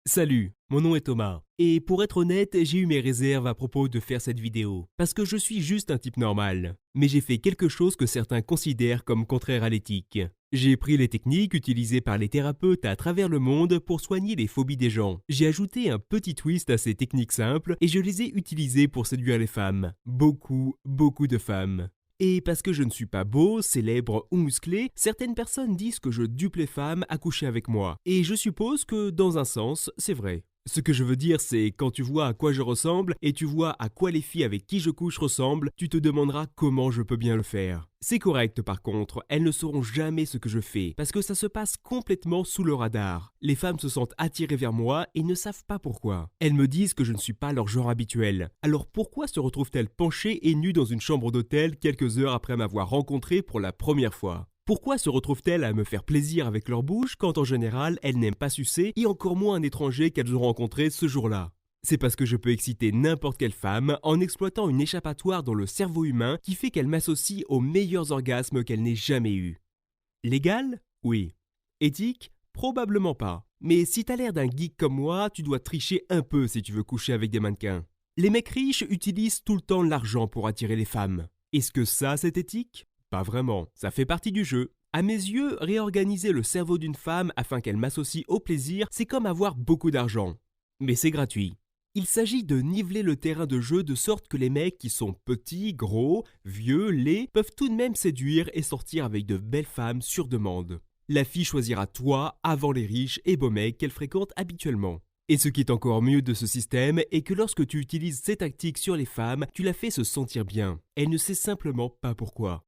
Salut, mon nom est Thomas. Et pour être honnête, j'ai eu mes réserves à propos de faire cette vidéo, parce que je suis juste un type normal. Mais j'ai fait quelque chose que certains considèrent comme contraire à l'éthique. J'ai pris les techniques utilisées par les thérapeutes à travers le monde pour soigner les phobies des gens. J'ai ajouté un petit twist à ces techniques simples et je les ai utilisées pour séduire les femmes. Beaucoup de femmes. Et parce que je ne suis pas beau, célèbre ou musclé, certaines personnes disent que je dupe les femmes à coucher avec moi. Et je suppose que, dans un sens, c'est vrai. Ce que je veux dire, c'est quand tu vois à quoi je ressemble et tu vois à quoi les filles avec qui je couche ressemblent, tu te demanderas comment je peux bien le faire. C'est correct par contre, elles ne sauront jamais ce que je fais, parce que ça se passe complètement sous le radar. Les femmes se sentent attirées vers moi et ne savent pas pourquoi. Elles me disent que je ne suis pas leur genre habituel. Alors pourquoi se retrouvent-elles penchées et nues dans une chambre d'hôtel quelques heures après m'avoir rencontré pour la première fois ? Pourquoi se retrouvent-elles à me faire plaisir avec leur bouche quand en général elles n'aiment pas sucer et encore moins un étranger qu'elles ont rencontré ce jour-là ? C'est parce que je peux exciter n'importe quelle femme en exploitant une échappatoire dans le cerveau humain qui fait qu'elle m'associe aux meilleurs orgasmes qu'elle n'ait jamais eus. Légal ? Oui. Éthique ? Probablement pas. Mais si t'as l'air d'un geek comme moi, tu dois tricher un peu si tu veux coucher avec des mannequins. Les mecs riches utilisent tout le temps l'argent pour attirer les femmes. Est-ce que ça, c'est éthique ? Pas vraiment, ça fait partie du jeu. À mes yeux, réorganiser le cerveau d'une femme afin qu'elle m'associe au plaisir, c'est comme avoir beaucoup d'argent. Mais c'est gratuit. Il s'agit de niveler le terrain de jeu de sorte que les mecs qui sont petits, gros, vieux, laids peuvent tout de même séduire et sortir avec de belles femmes sur demande. La fille choisira toi avant les riches et beaux mecs qu'elle fréquente habituellement. Et ce qui est encore mieux de ce système est que lorsque tu utilises ces tactiques sur les femmes, tu la fais se sentir bien. Elle ne sait simplement pas pourquoi.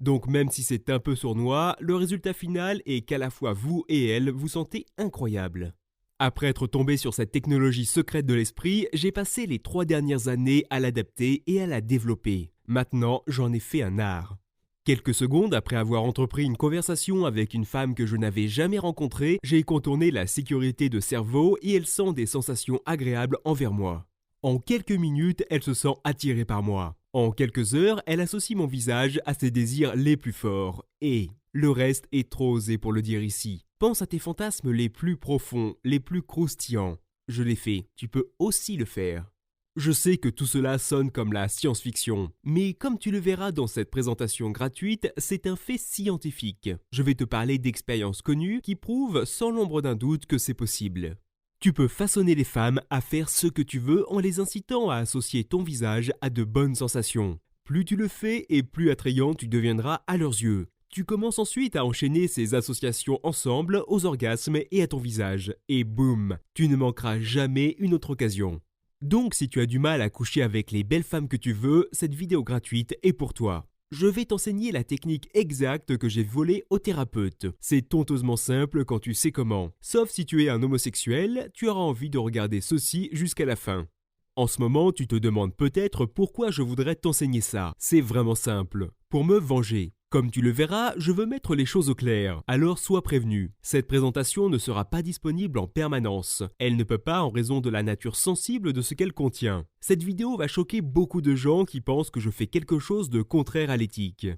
Donc même si c'est un peu sournois, le résultat final est qu'à la fois vous et elle vous sentez incroyable. Après être tombé sur cette technologie secrète de l'esprit, j'ai passé les 3 dernières années à l'adapter et à la développer. Maintenant, j'en ai fait un art. Quelques secondes après avoir entrepris une conversation avec une femme que je n'avais jamais rencontrée, j'ai contourné la sécurité de cerveau et elle sent des sensations agréables envers moi. En quelques minutes, elle se sent attirée par moi. En quelques heures, elle associe mon visage à ses désirs les plus forts. Et le reste est trop osé pour le dire ici. Pense à tes fantasmes les plus profonds, les plus croustillants. Je l'ai fait, tu peux aussi le faire. Je sais que tout cela sonne comme la science-fiction, mais comme tu le verras dans cette présentation gratuite, c'est un fait scientifique. Je vais te parler d'expériences connues qui prouvent sans l'ombre d'un doute que c'est possible. Tu peux façonner les femmes à faire ce que tu veux en les incitant à associer ton visage à de bonnes sensations. Plus tu le fais et plus attrayant tu deviendras à leurs yeux. Tu commences ensuite à enchaîner ces associations ensemble aux orgasmes et à ton visage. Et boum, tu ne manqueras jamais une autre occasion. Donc si tu as du mal à coucher avec les belles femmes que tu veux, cette vidéo gratuite est pour toi. Je vais t'enseigner la technique exacte que j'ai volée au thérapeute. C'est honteusement simple quand tu sais comment. Sauf si tu es un homosexuel, tu auras envie de regarder ceci jusqu'à la fin. En ce moment, tu te demandes peut-être pourquoi je voudrais t'enseigner ça. C'est vraiment simple. Pour me venger. Comme tu le verras, je veux mettre les choses au clair, alors sois prévenu. Cette présentation ne sera pas disponible en permanence. Elle ne peut pas en raison de la nature sensible de ce qu'elle contient. Cette vidéo va choquer beaucoup de gens qui pensent que je fais quelque chose de contraire à l'éthique.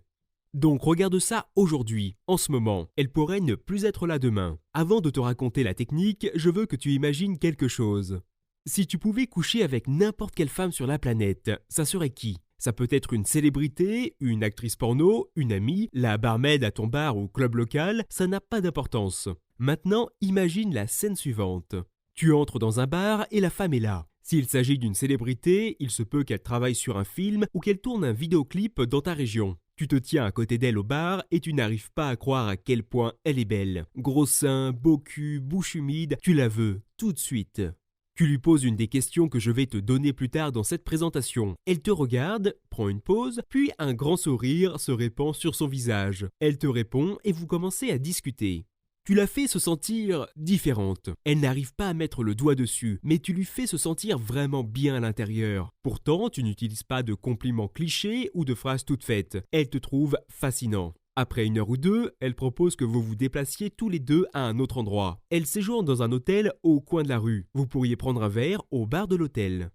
Donc regarde ça aujourd'hui, en ce moment. Elle pourrait ne plus être là demain. Avant de te raconter la technique, je veux que tu imagines quelque chose. Si tu pouvais coucher avec n'importe quelle femme sur la planète, ça serait qui ? Ça peut être une célébrité, une actrice porno, une amie, la barmaid à ton bar ou club local, ça n'a pas d'importance. Maintenant, imagine la scène suivante. Tu entres dans un bar et la femme est là. S'il s'agit d'une célébrité, il se peut qu'elle travaille sur un film ou qu'elle tourne un vidéoclip dans ta région. Tu te tiens à côté d'elle au bar et tu n'arrives pas à croire à quel point elle est belle. Gros seins, beau cul, bouche humide, tu la veux, tout de suite. Tu lui poses une des questions que je vais te donner plus tard dans cette présentation. Elle te regarde, prend une pause, puis un grand sourire se répand sur son visage. Elle te répond et vous commencez à discuter. Tu la fais se sentir différente. Elle n'arrive pas à mettre le doigt dessus, mais tu lui fais se sentir vraiment bien à l'intérieur. Pourtant, tu n'utilises pas de compliments clichés ou de phrases toutes faites. Elle te trouve fascinant. Après 1 heure ou 2, elle propose que vous vous déplaciez tous les deux à un autre endroit. Elle séjourne dans un hôtel au coin de la rue. Vous pourriez prendre un verre au bar de l'hôtel.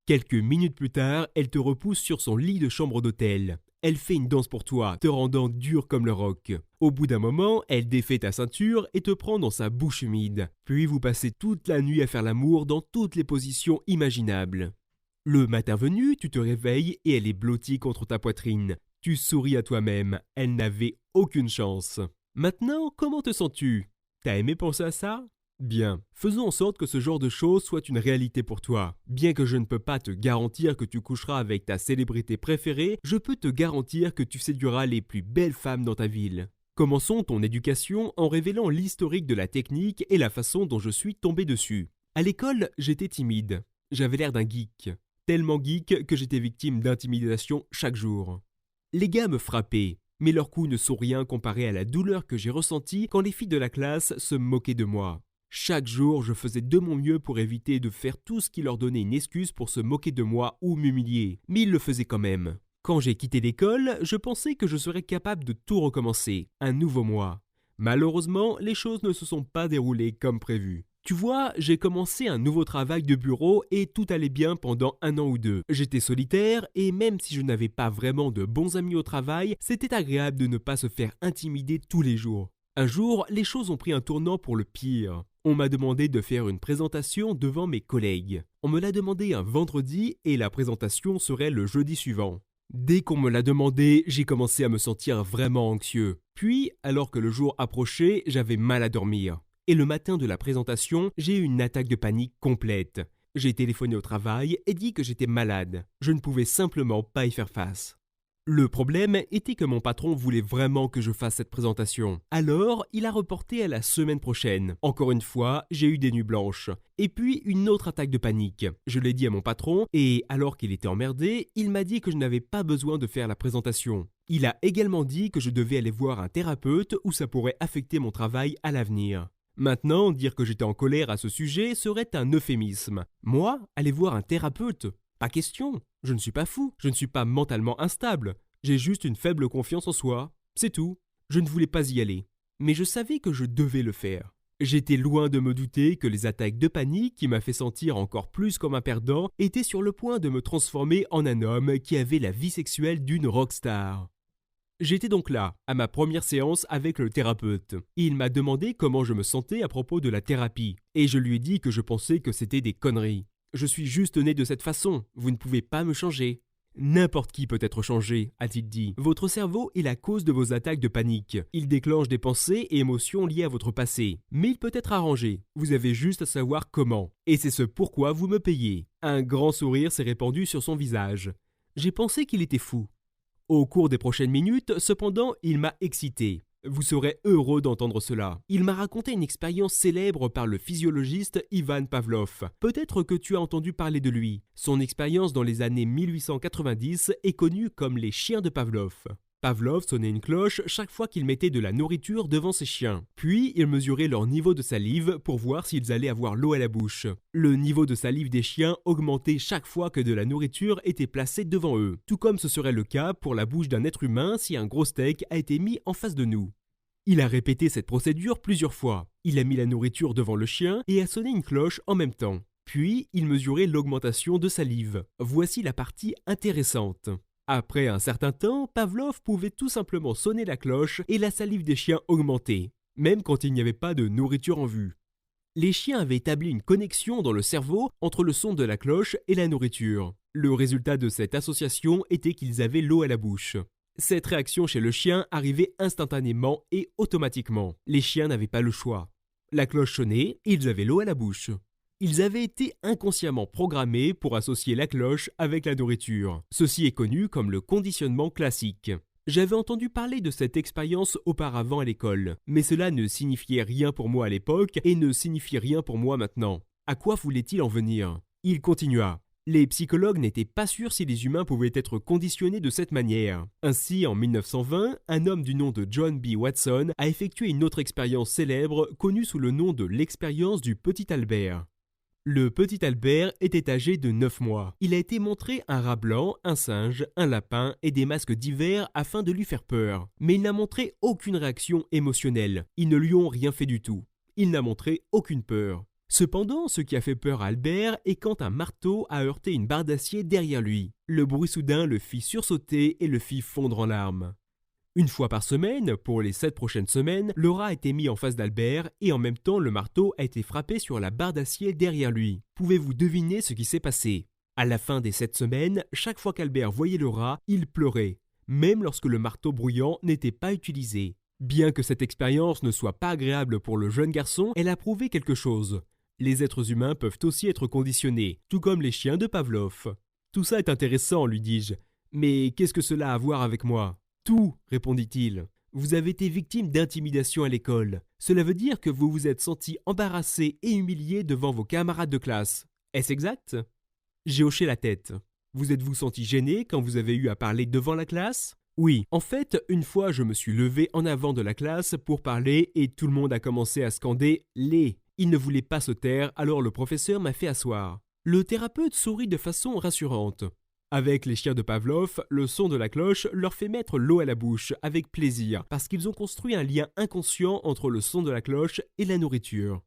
Quelques minutes plus tard, elle te repousse sur son lit de chambre d'hôtel. Elle fait une danse pour toi, te rendant dur comme le roc. Au bout d'un moment, elle défait ta ceinture et te prend dans sa bouche humide. Puis vous passez toute la nuit à faire l'amour dans toutes les positions imaginables. Le matin venu, tu te réveilles et elle est blottie contre ta poitrine. Tu souris à toi-même, elle n'avait aucune chance. Maintenant, comment te sens-tu? T'as aimé penser à ça? Bien, faisons en sorte que ce genre de choses soit une réalité pour toi. Bien que je ne peux pas te garantir que tu coucheras avec ta célébrité préférée, je peux te garantir que tu séduiras les plus belles femmes dans ta ville. Commençons ton éducation en révélant l'historique de la technique et la façon dont je suis tombé dessus. À l'école, j'étais timide. J'avais l'air d'un geek. Tellement geek que j'étais victime d'intimidation chaque jour. Les gars me frappaient, mais leurs coups ne sont rien comparé à la douleur que j'ai ressentie quand les filles de la classe se moquaient de moi. Chaque jour, je faisais de mon mieux pour éviter de faire tout ce qui leur donnait une excuse pour se moquer de moi ou m'humilier, mais ils le faisaient quand même. Quand j'ai quitté l'école, je pensais que je serais capable de tout recommencer, un nouveau moi. Malheureusement, les choses ne se sont pas déroulées comme prévu. Tu vois, j'ai commencé un nouveau travail de bureau et tout allait bien pendant 1 an ou 2. J'étais solitaire et même si je n'avais pas vraiment de bons amis au travail, c'était agréable de ne pas se faire intimider tous les jours. Un jour, les choses ont pris un tournant pour le pire. On m'a demandé de faire une présentation devant mes collègues. On me l'a demandé un vendredi et la présentation serait le jeudi suivant. Dès qu'on me l'a demandé, j'ai commencé à me sentir vraiment anxieux. Puis, alors que le jour approchait, j'avais mal à dormir. Et le matin de la présentation, j'ai eu une attaque de panique complète. J'ai téléphoné au travail et dit que j'étais malade. Je ne pouvais simplement pas y faire face. Le problème était que mon patron voulait vraiment que je fasse cette présentation. Alors, il a reporté à la semaine prochaine. Encore une fois, j'ai eu des nuits blanches. Et puis, une autre attaque de panique. Je l'ai dit à mon patron et, alors qu'il était emmerdé, il m'a dit que je n'avais pas besoin de faire la présentation. Il a également dit que je devais aller voir un thérapeute ou ça pourrait affecter mon travail à l'avenir. Maintenant, dire que j'étais en colère à ce sujet serait un euphémisme. Moi, aller voir un thérapeute? Pas question. Je ne suis pas fou, je ne suis pas mentalement instable, j'ai juste une faible confiance en soi, c'est tout. Je ne voulais pas y aller, mais je savais que je devais le faire. J'étais loin de me douter que les attaques de panique qui m'a fait sentir encore plus comme un perdant étaient sur le point de me transformer en un homme qui avait la vie sexuelle d'une rockstar. J'étais donc là, à ma première séance avec le thérapeute. Il m'a demandé comment je me sentais à propos de la thérapie, et je lui ai dit que je pensais que c'était des conneries. Je suis juste né de cette façon, vous ne pouvez pas me changer. N'importe qui peut être changé, a-t-il dit. Votre cerveau est la cause de vos attaques de panique. Il déclenche des pensées et émotions liées à votre passé. Mais il peut être arrangé. Vous avez juste à savoir comment. Et c'est ce pourquoi vous me payez. Un grand sourire s'est répandu sur son visage. J'ai pensé qu'il était fou. Au cours des prochaines minutes, cependant, il m'a excité. Vous serez heureux d'entendre cela. Il m'a raconté une expérience célèbre par le physiologiste Ivan Pavlov. Peut-être que tu as entendu parler de lui. Son expérience dans les années 1890 est connue comme les chiens de Pavlov. Pavlov sonnait une cloche chaque fois qu'il mettait de la nourriture devant ses chiens. Puis, il mesurait leur niveau de salive pour voir s'ils allaient avoir l'eau à la bouche. Le niveau de salive des chiens augmentait chaque fois que de la nourriture était placée devant eux, tout comme ce serait le cas pour la bouche d'un être humain si un gros steak a été mis en face de nous. Il a répété cette procédure plusieurs fois. Il a mis la nourriture devant le chien et a sonné une cloche en même temps. Puis, il mesurait l'augmentation de salive. Voici la partie intéressante. Après un certain temps, Pavlov pouvait tout simplement sonner la cloche et la salive des chiens augmentait, même quand il n'y avait pas de nourriture en vue. Les chiens avaient établi une connexion dans le cerveau entre le son de la cloche et la nourriture. Le résultat de cette association était qu'ils avaient l'eau à la bouche. Cette réaction chez le chien arrivait instantanément et automatiquement. Les chiens n'avaient pas le choix. La cloche sonnait et ils avaient l'eau à la bouche. Ils avaient été inconsciemment programmés pour associer la cloche avec la nourriture. Ceci est connu comme le conditionnement classique. J'avais entendu parler de cette expérience auparavant à l'école, mais cela ne signifiait rien pour moi à l'époque et ne signifie rien pour moi maintenant. À quoi voulait-il en venir? Il continua. Les psychologues n'étaient pas sûrs si les humains pouvaient être conditionnés de cette manière. Ainsi, en 1920, un homme du nom de John B. Watson a effectué une autre expérience célèbre connue sous le nom de l'expérience du petit Albert. Le petit Albert était âgé de 9 mois. Il a été montré un rat blanc, un singe, un lapin et des masques divers afin de lui faire peur. Mais il n'a montré aucune réaction émotionnelle. Ils ne lui ont rien fait du tout. Il n'a montré aucune peur. Cependant, ce qui a fait peur à Albert est quand un marteau a heurté une barre d'acier derrière lui. Le bruit soudain le fit sursauter et le fit fondre en larmes. Une fois par semaine, pour les 7 prochaines semaines, le rat a été mis en face d'Albert et en même temps le marteau a été frappé sur la barre d'acier derrière lui. Pouvez-vous deviner ce qui s'est passé? À la fin des 7 semaines, chaque fois qu'Albert voyait le rat, il pleurait, même lorsque le marteau bruyant n'était pas utilisé. Bien que cette expérience ne soit pas agréable pour le jeune garçon, elle a prouvé quelque chose. Les êtres humains peuvent aussi être conditionnés, tout comme les chiens de Pavlov. Tout ça est intéressant, lui dis-je. Mais qu'est-ce que cela a à voir avec moi? Tout, répondit-il. Vous avez été victime d'intimidation à l'école. Cela veut dire que vous vous êtes senti embarrassé et humilié devant vos camarades de classe. Est-ce exact? J'ai hoché la tête. Vous êtes-vous senti gêné quand vous avez eu à parler devant la classe? Oui, en fait, une fois je me suis levé en avant de la classe pour parler et tout le monde a commencé à scander « les ». Il ne voulait pas se taire, alors le professeur m'a fait asseoir. Le thérapeute sourit de façon rassurante. Avec les chiens de Pavlov, le son de la cloche leur fait mettre l'eau à la bouche avec plaisir parce qu'ils ont construit un lien inconscient entre le son de la cloche et la nourriture.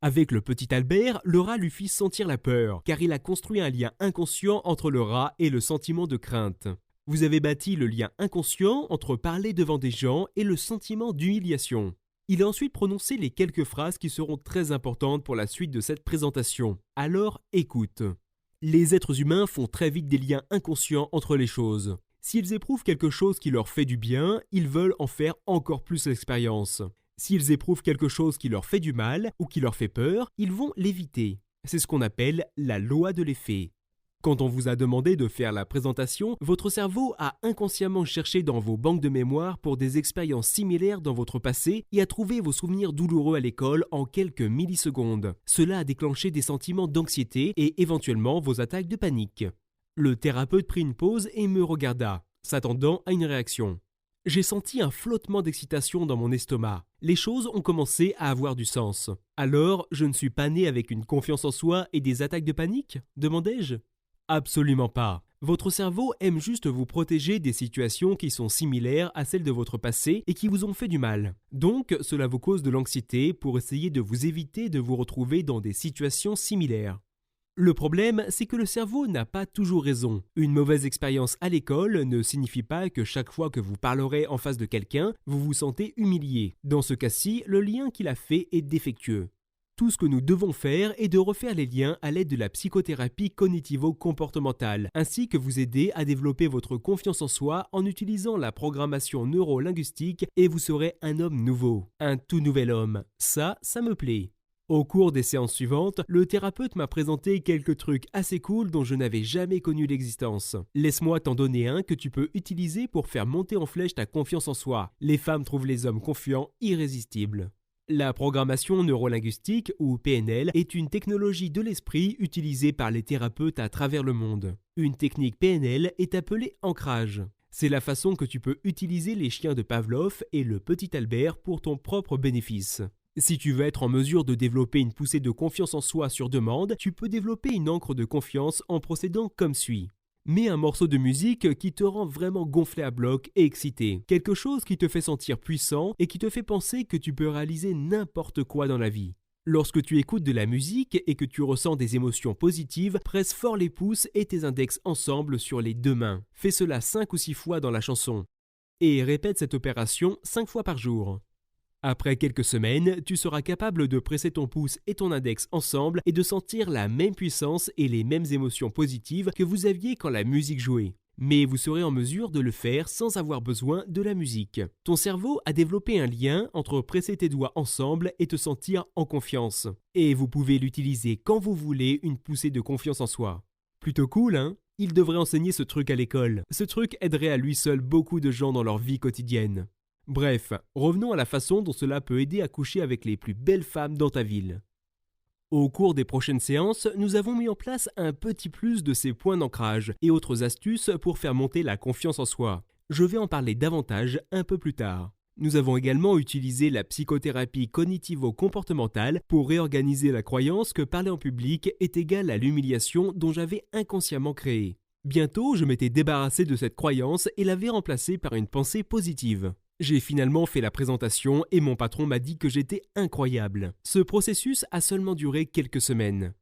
Avec le petit Albert, le rat lui fit sentir la peur car il a construit un lien inconscient entre le rat et le sentiment de crainte. Vous avez bâti le lien inconscient entre parler devant des gens et le sentiment d'humiliation. Il a ensuite prononcé les quelques phrases qui seront très importantes pour la suite de cette présentation. Alors, écoute. Les êtres humains font très vite des liens inconscients entre les choses. S'ils éprouvent quelque chose qui leur fait du bien, ils veulent en faire encore plus l'expérience. S'ils éprouvent quelque chose qui leur fait du mal ou qui leur fait peur, ils vont l'éviter. C'est ce qu'on appelle la loi de l'effet. Quand on vous a demandé de faire la présentation, votre cerveau a inconsciemment cherché dans vos banques de mémoire pour des expériences similaires dans votre passé et a trouvé vos souvenirs douloureux à l'école en quelques millisecondes. Cela a déclenché des sentiments d'anxiété et éventuellement vos attaques de panique. Le thérapeute prit une pause et me regarda, s'attendant à une réaction. J'ai senti un flottement d'excitation dans mon estomac. Les choses ont commencé à avoir du sens. Alors, je ne suis pas né avec une confiance en soi et des attaques de panique? Demandai-je. Absolument pas. Votre cerveau aime juste vous protéger des situations qui sont similaires à celles de votre passé et qui vous ont fait du mal. Donc, cela vous cause de l'anxiété pour essayer de vous éviter de vous retrouver dans des situations similaires. Le problème, c'est que le cerveau n'a pas toujours raison. Une mauvaise expérience à l'école ne signifie pas que chaque fois que vous parlerez en face de quelqu'un, vous vous sentez humilié. Dans ce cas-ci, le lien qu'il a fait est défectueux. Tout ce que nous devons faire est de refaire les liens à l'aide de la psychothérapie cognitivo-comportementale, ainsi que vous aider à développer votre confiance en soi en utilisant la programmation neuro-linguistique et vous serez un homme nouveau, un tout nouvel homme. Ça me plaît. Au cours des séances suivantes, le thérapeute m'a présenté quelques trucs assez cool dont je n'avais jamais connu l'existence. Laisse-moi t'en donner un que tu peux utiliser pour faire monter en flèche ta confiance en soi. Les femmes trouvent les hommes confiants irrésistibles. La programmation neurolinguistique, ou PNL, est une technologie de l'esprit utilisée par les thérapeutes à travers le monde. Une technique PNL est appelée ancrage. C'est la façon que tu peux utiliser les chiens de Pavlov et le petit Albert pour ton propre bénéfice. Si tu veux être en mesure de développer une poussée de confiance en soi sur demande, tu peux développer une ancre de confiance en procédant comme suit. Mets un morceau de musique qui te rend vraiment gonflé à bloc et excité. Quelque chose qui te fait sentir puissant et qui te fait penser que tu peux réaliser n'importe quoi dans la vie. Lorsque tu écoutes de la musique et que tu ressens des émotions positives, presse fort les pouces et tes index ensemble sur les deux mains. Fais cela 5 ou 6 fois dans la chanson. Et répète cette opération 5 fois par jour. Après quelques semaines, tu seras capable de presser ton pouce et ton index ensemble et de sentir la même puissance et les mêmes émotions positives que vous aviez quand la musique jouait. Mais vous serez en mesure de le faire sans avoir besoin de la musique. Ton cerveau a développé un lien entre presser tes doigts ensemble et te sentir en confiance. Et vous pouvez l'utiliser quand vous voulez, une poussée de confiance en soi. Plutôt cool, hein? Il devrait enseigner ce truc à l'école. Ce truc aiderait à lui seul beaucoup de gens dans leur vie quotidienne. Bref, revenons à la façon dont cela peut aider à coucher avec les plus belles femmes dans ta ville. Au cours des prochaines séances, nous avons mis en place un petit plus de ces points d'ancrage et autres astuces pour faire monter la confiance en soi. Je vais en parler davantage un peu plus tard. Nous avons également utilisé la psychothérapie cognitivo-comportementale pour réorganiser la croyance que parler en public est égal à l'humiliation dont j'avais inconsciemment créé. Bientôt, je m'étais débarrassé de cette croyance et l'avais remplacée par une pensée positive. J'ai finalement fait la présentation et mon patron m'a dit que j'étais incroyable. Ce processus a seulement duré quelques semaines.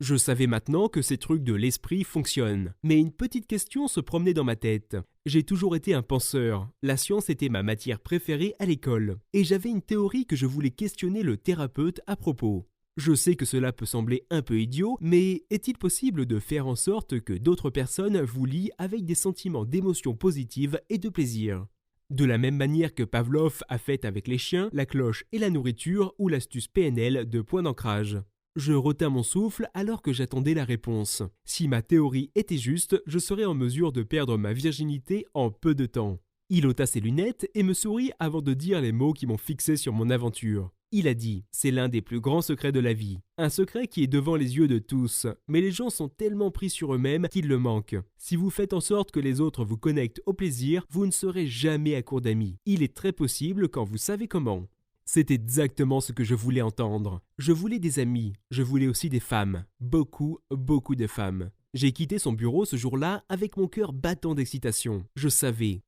Je savais maintenant que ces trucs de l'esprit fonctionnent, mais une petite question se promenait dans ma tête. J'ai toujours été un penseur, la science était ma matière préférée à l'école, et j'avais une théorie que je voulais questionner le thérapeute à propos. Je sais que cela peut sembler un peu idiot, mais est-il possible de faire en sorte que d'autres personnes vous lient avec des sentiments d'émotion positive et de plaisir ? De la même manière que Pavlov a fait avec les chiens, la cloche et la nourriture ou l'astuce PNL de point d'ancrage. Je retins mon souffle alors que j'attendais la réponse. Si ma théorie était juste, je serais en mesure de perdre ma virginité en peu de temps. Il ôta ses lunettes et me sourit avant de dire les mots qui m'ont fixé sur mon aventure. Il a dit « C'est l'un des plus grands secrets de la vie. Un secret qui est devant les yeux de tous, mais les gens sont tellement pris sur eux-mêmes qu'ils le manquent. Si vous faites en sorte que les autres vous connectent au plaisir, vous ne serez jamais à court d'amis. Il est très possible quand vous savez comment. » C'est exactement ce que je voulais entendre. Je voulais des amis, je voulais aussi des femmes. Beaucoup de femmes. J'ai quitté son bureau ce jour-là avec mon cœur battant d'excitation. Je savais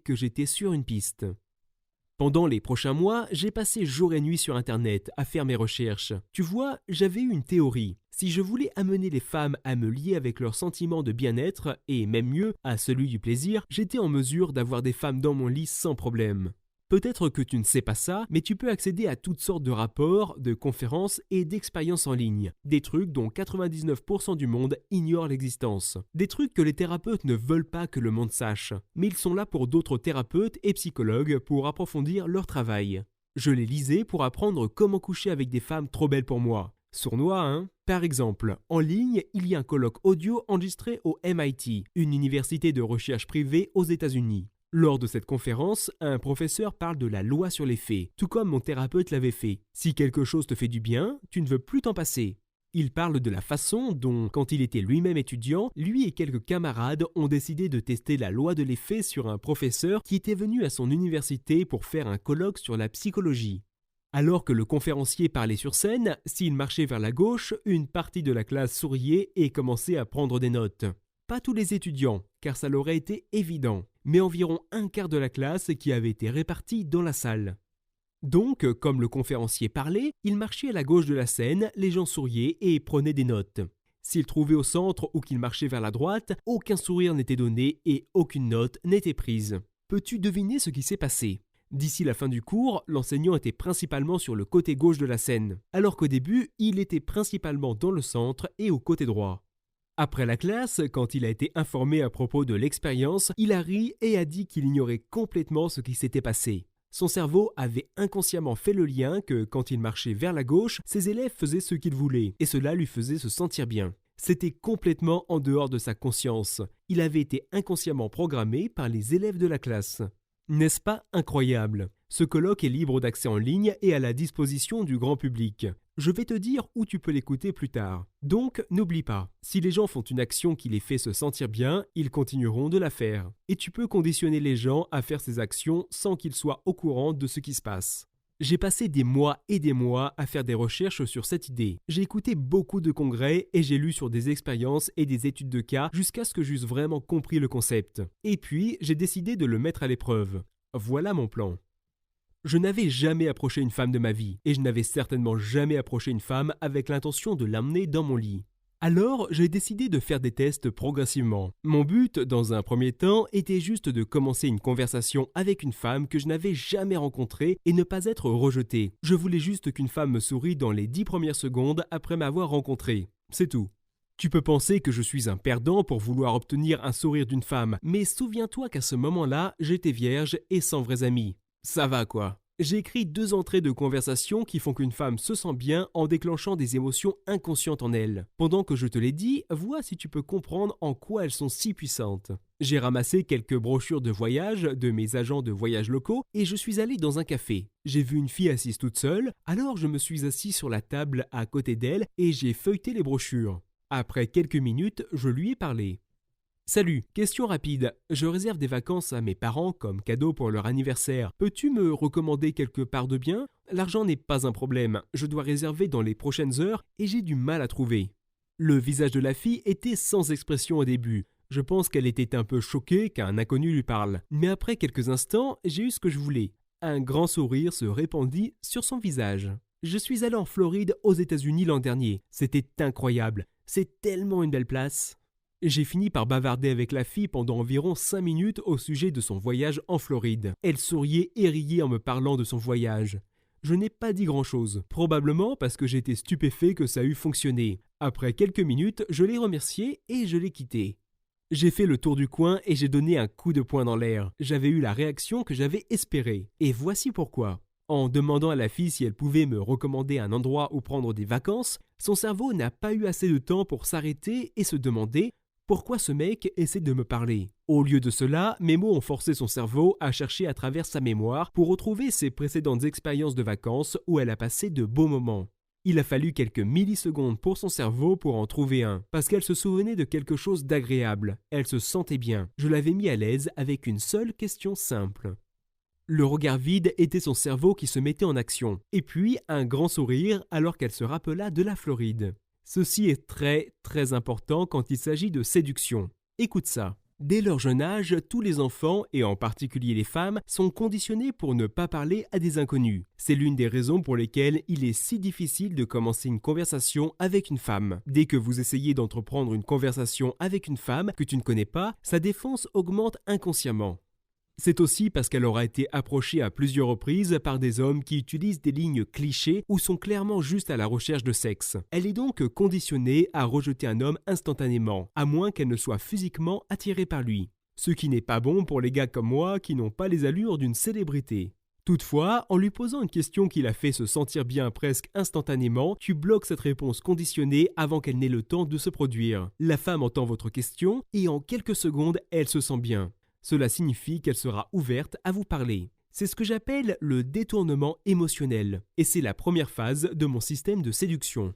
que j'étais sur une piste. Pendant les prochains mois, j'ai passé jour et nuit sur Internet à faire mes recherches. Tu vois, j'avais eu une théorie. Si je voulais amener les femmes à me lier avec leur sentiment de bien-être, et même mieux, à celui du plaisir, j'étais en mesure d'avoir des femmes dans mon lit sans problème. Peut-être que tu ne sais pas ça, mais tu peux accéder à toutes sortes de rapports, de conférences et d'expériences en ligne. Des trucs dont 99% du monde ignore l'existence. Des trucs que les thérapeutes ne veulent pas que le monde sache. Mais ils sont là pour d'autres thérapeutes et psychologues pour approfondir leur travail. Je les lisais pour apprendre comment coucher avec des femmes trop belles pour moi. Sournois, hein ? Par exemple, en ligne, il y a un colloque audio enregistré au MIT, une université de recherche privée aux États-Unis. Lors de cette conférence, un professeur parle de la loi sur les faits, tout comme mon thérapeute l'avait fait. Si quelque chose te fait du bien, tu ne veux plus t'en passer. Il parle de la façon dont, quand il était lui-même étudiant, lui et quelques camarades ont décidé de tester la loi de l'effet sur un professeur qui était venu à son université pour faire un colloque sur la psychologie. Alors que le conférencier parlait sur scène, s'il marchait vers la gauche, une partie de la classe souriait et commençait à prendre des notes. Pas tous les étudiants, car ça leur aurait été évident, mais environ un quart de la classe qui avait été répartie dans la salle. Donc, comme le conférencier parlait, il marchait à la gauche de la scène, les gens souriaient et prenaient des notes. S'il trouvait au centre ou qu'il marchait vers la droite, aucun sourire n'était donné et aucune note n'était prise. Peux-tu deviner ce qui s'est passé ? D'ici la fin du cours, l'enseignant était principalement sur le côté gauche de la scène, alors qu'au début, il était principalement dans le centre et au côté droit. Après la classe, quand il a été informé à propos de l'expérience, il a ri et a dit qu'il ignorait complètement ce qui s'était passé. Son cerveau avait inconsciemment fait le lien que, quand il marchait vers la gauche, ses élèves faisaient ce qu'ils voulaient, et cela lui faisait se sentir bien. C'était complètement en dehors de sa conscience. Il avait été inconsciemment programmé par les élèves de la classe. N'est-ce pas incroyable ? Ce colloque est libre d'accès en ligne et à la disposition du grand public. Je vais te dire où tu peux l'écouter plus tard. Donc, n'oublie pas, si les gens font une action qui les fait se sentir bien, ils continueront de la faire. Et tu peux conditionner les gens à faire ces actions sans qu'ils soient au courant de ce qui se passe. J'ai passé des mois et des mois à faire des recherches sur cette idée. J'ai écouté beaucoup de congrès et j'ai lu sur des expériences et des études de cas jusqu'à ce que j'eusse vraiment compris le concept. Et puis, j'ai décidé de le mettre à l'épreuve. Voilà mon plan. Je n'avais jamais approché une femme de ma vie, et je n'avais certainement jamais approché une femme avec l'intention de l'amener dans mon lit. Alors, j'ai décidé de faire des tests progressivement. Mon but, dans un premier temps, était juste de commencer une conversation avec une femme que je n'avais jamais rencontrée et ne pas être rejeté. Je voulais juste qu'une femme me sourie dans les 10 premières secondes après m'avoir rencontré. C'est tout. Tu peux penser que je suis un perdant pour vouloir obtenir un sourire d'une femme, mais souviens-toi qu'à ce moment-là, j'étais vierge et sans vrais amis. Ça va quoi. J'ai écrit 2 entrées de conversation qui font qu'une femme se sent bien en déclenchant des émotions inconscientes en elle. Pendant que je te l'ai dit, vois si tu peux comprendre en quoi elles sont si puissantes. J'ai ramassé quelques brochures de voyage de mes agents de voyage locaux et je suis allé dans un café. J'ai vu une fille assise toute seule, alors je me suis assis sur la table à côté d'elle et j'ai feuilleté les brochures. Après quelques minutes, je lui ai parlé. Salut, question rapide. Je réserve des vacances à mes parents comme cadeau pour leur anniversaire. Peux-tu me recommander quelque part de bien ? L'argent n'est pas un problème. Je dois réserver dans les prochaines heures et j'ai du mal à trouver. Le visage de la fille était sans expression au début. Je pense qu'elle était un peu choquée qu'un inconnu lui parle. Mais après quelques instants, j'ai eu ce que je voulais. Un grand sourire se répandit sur son visage. Je suis allé en Floride aux États-Unis l'an dernier. C'était incroyable. C'est tellement une belle place. J'ai fini par bavarder avec la fille pendant environ 5 minutes au sujet de son voyage en Floride. Elle souriait et riait en me parlant de son voyage. Je n'ai pas dit grand-chose, probablement parce que j'étais stupéfait que ça eût fonctionné. Après quelques minutes, je l'ai remerciée et je l'ai quittée. J'ai fait le tour du coin et j'ai donné un coup de poing dans l'air. J'avais eu la réaction que j'avais espérée. Et voici pourquoi. En demandant à la fille si elle pouvait me recommander un endroit où prendre des vacances, son cerveau n'a pas eu assez de temps pour s'arrêter et se demander pourquoi ce mec essaie de me parler. Au lieu de cela, mes mots ont forcé son cerveau à chercher à travers sa mémoire pour retrouver ses précédentes expériences de vacances où elle a passé de beaux moments. Il a fallu quelques millisecondes pour son cerveau pour en trouver un, parce qu'elle se souvenait de quelque chose d'agréable. Elle se sentait bien. Je l'avais mis à l'aise avec une seule question simple. Le regard vide était son cerveau qui se mettait en action, et puis un grand sourire alors qu'elle se rappela de la Floride. Ceci est très important quand il s'agit de séduction. Écoute ça. Dès leur jeune âge, tous les enfants, et en particulier les femmes, sont conditionnés pour ne pas parler à des inconnus. C'est l'une des raisons pour lesquelles il est si difficile de commencer une conversation avec une femme. Dès que vous essayez d'entreprendre une conversation avec une femme que tu ne connais pas, sa défense augmente inconsciemment. C'est aussi parce qu'elle aura été approchée à plusieurs reprises par des hommes qui utilisent des lignes clichés ou sont clairement juste à la recherche de sexe. Elle est donc conditionnée à rejeter un homme instantanément, à moins qu'elle ne soit physiquement attirée par lui. Ce qui n'est pas bon pour les gars comme moi qui n'ont pas les allures d'une célébrité. Toutefois, en lui posant une question qui la fait se sentir bien presque instantanément, tu bloques cette réponse conditionnée avant qu'elle n'ait le temps de se produire. La femme entend votre question et en quelques secondes, elle se sent bien. Cela signifie qu'elle sera ouverte à vous parler. C'est ce que j'appelle le détournement émotionnel, et c'est la première phase de mon système de séduction.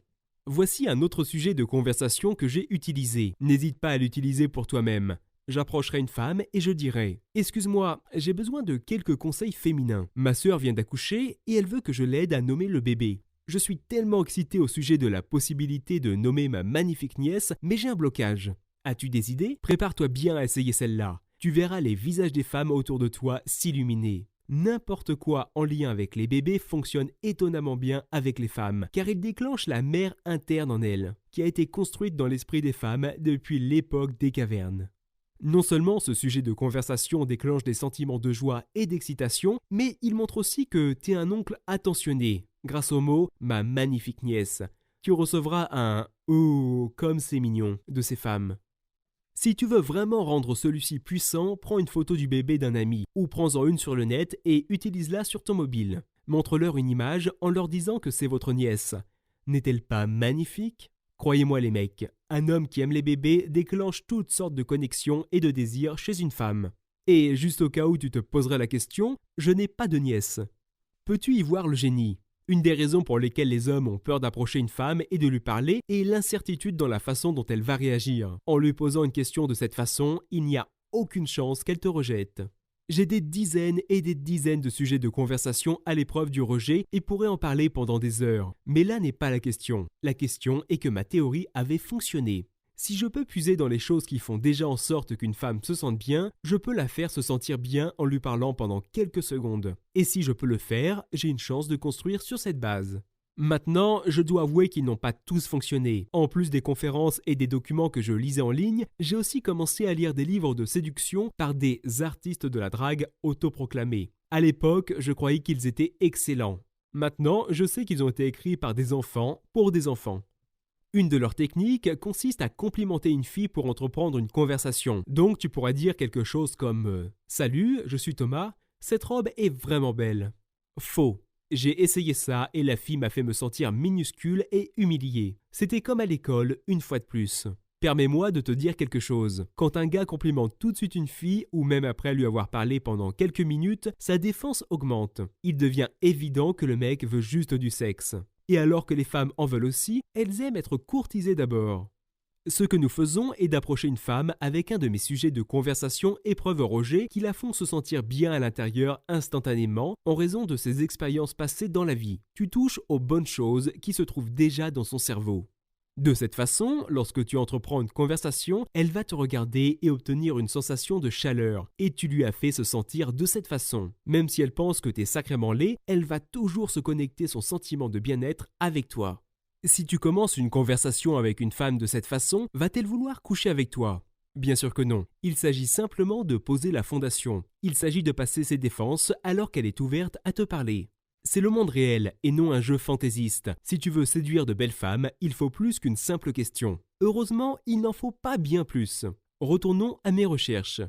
Voici un autre sujet de conversation que j'ai utilisé. N'hésite pas à l'utiliser pour toi-même. J'approcherai une femme et je dirai « Excuse-moi, j'ai besoin de quelques conseils féminins. Ma sœur vient d'accoucher et elle veut que je l'aide à nommer le bébé. Je suis tellement excité au sujet de la possibilité de nommer ma magnifique nièce, mais j'ai un blocage. As-tu des idées? Prépare-toi bien à essayer celle-là. Tu verras les visages des femmes autour de toi s'illuminer. N'importe quoi en lien avec les bébés fonctionne étonnamment bien avec les femmes, car il déclenche la mère interne en elles, qui a été construite dans l'esprit des femmes depuis l'époque des cavernes. Non seulement ce sujet de conversation déclenche des sentiments de joie et d'excitation, mais il montre aussi que t'es un oncle attentionné. Grâce au mot « ma magnifique nièce », tu recevras un « oh, comme c'est mignon » de ces femmes. Si tu veux vraiment rendre celui-ci puissant, prends une photo du bébé d'un ami ou prends-en une sur le net et utilise-la sur ton mobile. Montre-leur une image en leur disant que c'est votre nièce. N'est-elle pas magnifique? Croyez-moi les mecs, un homme qui aime les bébés déclenche toutes sortes de connexions et de désirs chez une femme. Et juste au cas où tu te poserais la question, je n'ai pas de nièce. Peux-tu y voir le génie? Une des raisons pour lesquelles les hommes ont peur d'approcher une femme et de lui parler est l'incertitude dans la façon dont elle va réagir. En lui posant une question de cette façon, il n'y a aucune chance qu'elle te rejette. J'ai des dizaines et des dizaines de sujets de conversation à l'épreuve du rejet et pourrais en parler pendant des heures. Mais là n'est pas la question. La question est que ma théorie avait fonctionné. Si je peux puiser dans les choses qui font déjà en sorte qu'une femme se sente bien, je peux la faire se sentir bien en lui parlant pendant quelques secondes. Et si je peux le faire, j'ai une chance de construire sur cette base. Maintenant, je dois avouer qu'ils n'ont pas tous fonctionné. En plus des conférences et des documents que je lisais en ligne, j'ai aussi commencé à lire des livres de séduction par des artistes de la drague autoproclamés. À l'époque, je croyais qu'ils étaient excellents. Maintenant, je sais qu'ils ont été écrits par des enfants pour des enfants. Une de leurs techniques consiste à complimenter une fille pour entreprendre une conversation. Donc tu pourras dire quelque chose comme « Salut, je suis Thomas, cette robe est vraiment belle. » Faux. J'ai essayé ça et la fille m'a fait me sentir minuscule et humilié. C'était comme à l'école, une fois de plus. Permets-moi de te dire quelque chose. Quand un gars complimente tout de suite une fille, ou même après lui avoir parlé pendant quelques minutes, sa défense augmente. Il devient évident que le mec veut juste du sexe. Et alors que les femmes en veulent aussi, elles aiment être courtisées d'abord. Ce que nous faisons est d'approcher une femme avec un de mes sujets de conversation épreuve rejet qui la font se sentir bien à l'intérieur instantanément en raison de ses expériences passées dans la vie. Tu touches aux bonnes choses qui se trouvent déjà dans son cerveau. De cette façon, lorsque tu entreprends une conversation, elle va te regarder et obtenir une sensation de chaleur, et tu lui as fait se sentir de cette façon. Même si elle pense que t'es sacrément laid, elle va toujours se connecter son sentiment de bien-être avec toi. Si tu commences une conversation avec une femme de cette façon, va-t-elle vouloir coucher avec toi ? Bien sûr que non. Il s'agit simplement de poser la fondation. Il s'agit de passer ses défenses alors qu'elle est ouverte à te parler. C'est le monde réel et non un jeu fantaisiste. Si tu veux séduire de belles femmes, il faut plus qu'une simple question. Heureusement, il n'en faut pas bien plus. Retournons à mes recherches.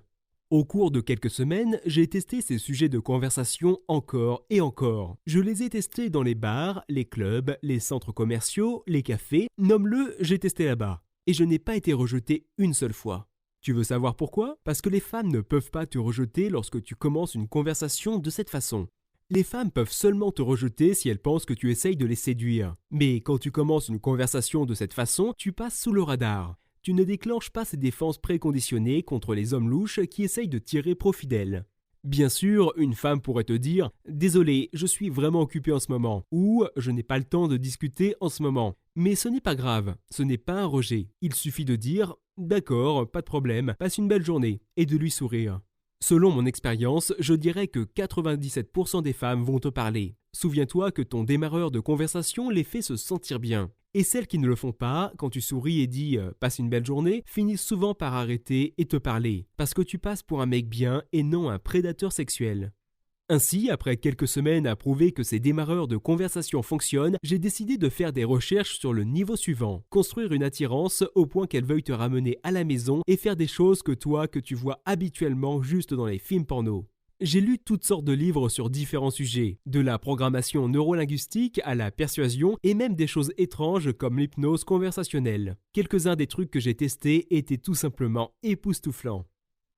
Au cours de quelques semaines, j'ai testé ces sujets de conversation encore et encore. Je les ai testés dans les bars, les clubs, les centres commerciaux, les cafés. Nomme-le, j'ai testé là-bas. Et je n'ai pas été rejeté une seule fois. Tu veux savoir pourquoi ? Parce que les femmes ne peuvent pas te rejeter lorsque tu commences une conversation de cette façon. Les femmes peuvent seulement te rejeter si elles pensent que tu essayes de les séduire. Mais quand tu commences une conversation de cette façon, tu passes sous le radar. Tu ne déclenches pas ces défenses préconditionnées contre les hommes louches qui essayent de tirer profit d'elles. Bien sûr, une femme pourrait te dire « Désolé, je suis vraiment occupé en ce moment » ou « Je n'ai pas le temps de discuter en ce moment ». Mais ce n'est pas grave, ce n'est pas un rejet. Il suffit de dire « D'accord, pas de problème, passe une belle journée » et de lui sourire. Selon mon expérience, je dirais que 97% des femmes vont te parler. Souviens-toi que ton démarreur de conversation les fait se sentir bien. Et celles qui ne le font pas, quand tu souris et dis « passe une belle journée », finissent souvent par arrêter et te parler, parce que tu passes pour un mec bien et non un prédateur sexuel. Ainsi, après quelques semaines à prouver que ces démarreurs de conversation fonctionnent, j'ai décidé de faire des recherches sur le niveau suivant. Construire une attirance au point qu'elle veuille te ramener à la maison et faire des choses que tu vois habituellement juste dans les films porno. J'ai lu toutes sortes de livres sur différents sujets, de la programmation neurolinguistique à la persuasion et même des choses étranges comme l'hypnose conversationnelle. Quelques-uns des trucs que j'ai testés étaient tout simplement époustouflants.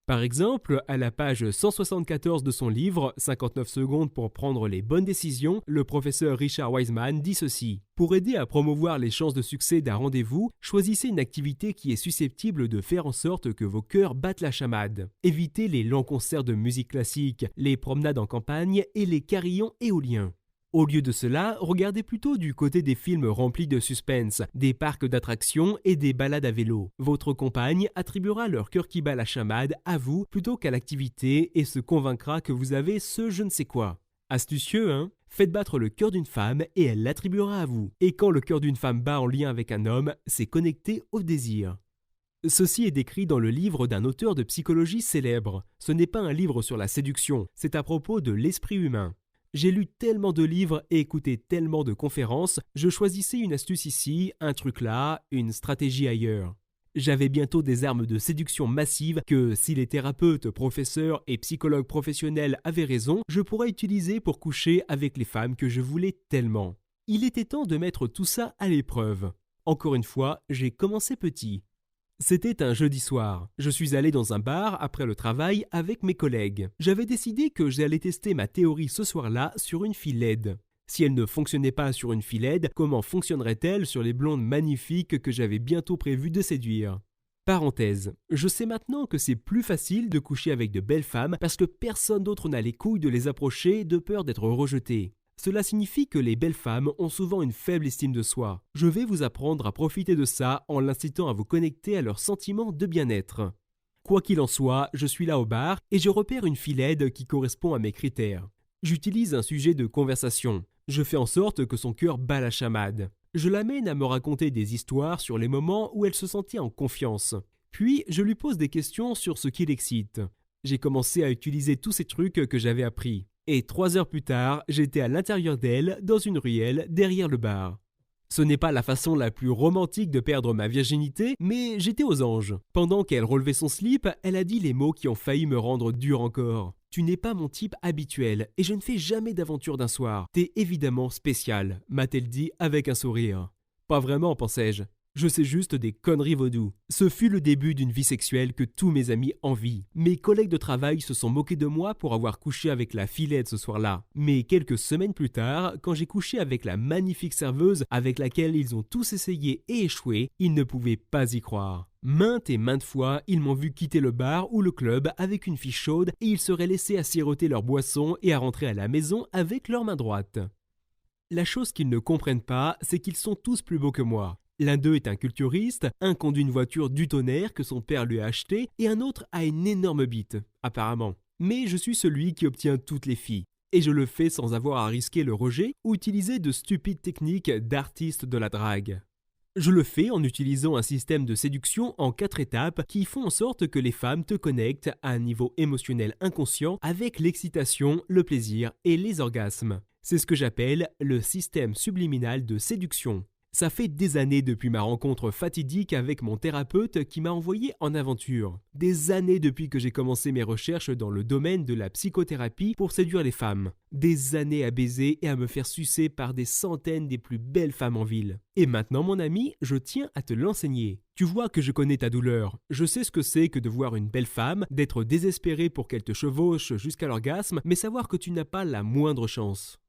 Par exemple, à la page 174 de son livre « 59 secondes pour prendre les bonnes décisions », le professeur Richard Wiseman dit ceci. Pour aider à promouvoir les chances de succès d'un rendez-vous, choisissez une activité qui est susceptible de faire en sorte que vos cœurs battent la chamade. Évitez les longs concerts de musique classique, les promenades en campagne et les carillons éoliens. Au lieu de cela, regardez plutôt du côté des films remplis de suspense, des parcs d'attractions et des balades à vélo. Votre compagne attribuera leur cœur qui bat la chamade à vous plutôt qu'à l'activité et se convaincra que vous avez ce je ne sais quoi. Astucieux, hein ? Faites battre le cœur d'une femme et elle l'attribuera à vous. Et quand le cœur d'une femme bat en lien avec un homme, c'est connecté au désir. Ceci est décrit dans le livre d'un auteur de psychologie célèbre. Ce n'est pas un livre sur la séduction, c'est à propos de l'esprit humain. J'ai lu tellement de livres et écouté tellement de conférences, je choisissais une astuce ici, un truc là, une stratégie ailleurs. J'avais bientôt des armes de séduction massives que, si les thérapeutes, professeurs et psychologues professionnels avaient raison, je pourrais utiliser pour coucher avec les femmes que je voulais tellement. Il était temps de mettre tout ça à l'épreuve. Encore une fois, j'ai commencé petit. C'était un jeudi soir. Je suis allé dans un bar après le travail avec mes collègues. J'avais décidé que j'allais tester ma théorie ce soir-là sur une fille laide. Si elle ne fonctionnait pas sur une fille laide, comment fonctionnerait-elle sur les blondes magnifiques que j'avais bientôt prévu de séduire ? Parenthèse, je sais maintenant que c'est plus facile de coucher avec de belles femmes parce que personne d'autre n'a les couilles de les approcher de peur d'être rejeté. Cela signifie que les belles femmes ont souvent une faible estime de soi. Je vais vous apprendre à profiter de ça en l'incitant à vous connecter à leur sentiment de bien-être. Quoi qu'il en soit, je suis là au bar et je repère une fille laide qui correspond à mes critères. J'utilise un sujet de conversation. Je fais en sorte que son cœur bat la chamade. Je l'amène à me raconter des histoires sur les moments où elle se sentait en confiance. Puis, je lui pose des questions sur ce qui l'excite. J'ai commencé à utiliser tous ces trucs que j'avais appris. Et 3 heures plus tard, j'étais à l'intérieur d'elle, dans une ruelle, derrière le bar. Ce n'est pas la façon la plus romantique de perdre ma virginité, mais j'étais aux anges. Pendant qu'elle relevait son slip, elle a dit les mots qui ont failli me rendre dur encore. « Tu n'es pas mon type habituel, et je ne fais jamais d'aventure d'un soir. T'es évidemment spécial », m'a-t-elle dit avec un sourire. Pas vraiment, pensais-je. Je sais juste des conneries vaudou. Ce fut le début d'une vie sexuelle que tous mes amis envient. Mes collègues de travail se sont moqués de moi pour avoir couché avec la fillette ce soir-là. Mais quelques semaines plus tard, quand j'ai couché avec la magnifique serveuse avec laquelle ils ont tous essayé et échoué, ils ne pouvaient pas y croire. Maintes et maintes fois, ils m'ont vu quitter le bar ou le club avec une fille chaude et ils seraient laissés à siroter leur boisson et à rentrer à la maison avec leur main droite. La chose qu'ils ne comprennent pas, c'est qu'ils sont tous plus beaux que moi. L'un d'eux est un culturiste, un conduit une voiture du tonnerre que son père lui a achetée et un autre a une énorme bite, apparemment. Mais je suis celui qui obtient toutes les filles. Et je le fais sans avoir à risquer le rejet ou utiliser de stupides techniques d'artiste de la drague. Je le fais en utilisant un système de séduction en 4 étapes qui font en sorte que les femmes te connectent à un niveau émotionnel inconscient avec l'excitation, le plaisir et les orgasmes. C'est ce que j'appelle le système subliminal de séduction. Ça fait des années depuis ma rencontre fatidique avec mon thérapeute qui m'a envoyé en aventure. Des années depuis que j'ai commencé mes recherches dans le domaine de la psychothérapie pour séduire les femmes. Des années à baiser et à me faire sucer par des centaines des plus belles femmes en ville. Et maintenant mon ami, je tiens à te l'enseigner. Tu vois que je connais ta douleur. Je sais ce que c'est que de voir une belle femme, d'être désespéré pour qu'elle te chevauche jusqu'à l'orgasme, mais savoir que tu n'as pas la moindre chance.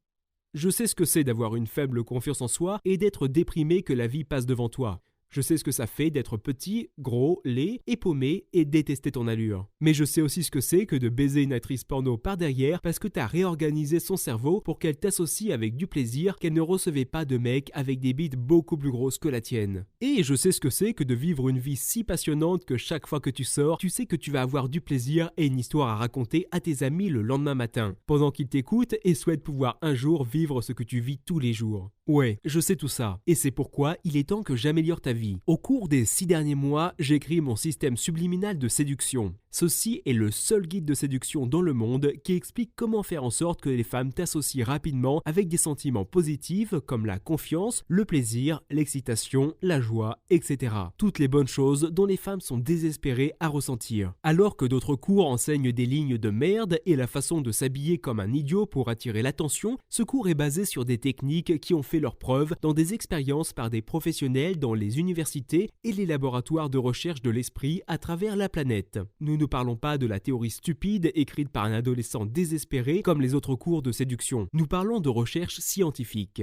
Je sais ce que c'est d'avoir une faible confiance en soi et d'être déprimé que la vie passe devant toi. Je sais ce que ça fait d'être petit, gros, laid et paumé et détester ton allure. Mais je sais aussi ce que c'est que de baiser une actrice porno par derrière parce que t'as réorganisé son cerveau pour qu'elle t'associe avec du plaisir qu'elle ne recevait pas de mec avec des bites beaucoup plus grosses que la tienne. Et je sais ce que c'est que de vivre une vie si passionnante que chaque fois que tu sors, tu sais que tu vas avoir du plaisir et une histoire à raconter à tes amis le lendemain matin, pendant qu'ils t'écoutent et souhaitent pouvoir un jour vivre ce que tu vis tous les jours. Ouais, je sais tout ça, et c'est pourquoi il est temps que j'améliore ta vie. Au cours des 6 derniers mois, j'ai écrit mon système subliminal de séduction. Ceci est le seul guide de séduction dans le monde qui explique comment faire en sorte que les femmes t'associent rapidement avec des sentiments positifs comme la confiance, le plaisir, l'excitation, la joie, etc. Toutes les bonnes choses dont les femmes sont désespérées à ressentir. Alors que d'autres cours enseignent des lignes de merde et la façon de s'habiller comme un idiot pour attirer l'attention, ce cours est basé sur des techniques qui ont fait leurs preuves dans des expériences par des professionnels dans les universités et les laboratoires de recherche de l'esprit à travers la planète. Nous ne parlons pas de la théorie stupide écrite par un adolescent désespéré comme les autres cours de séduction. Nous parlons de recherche scientifique.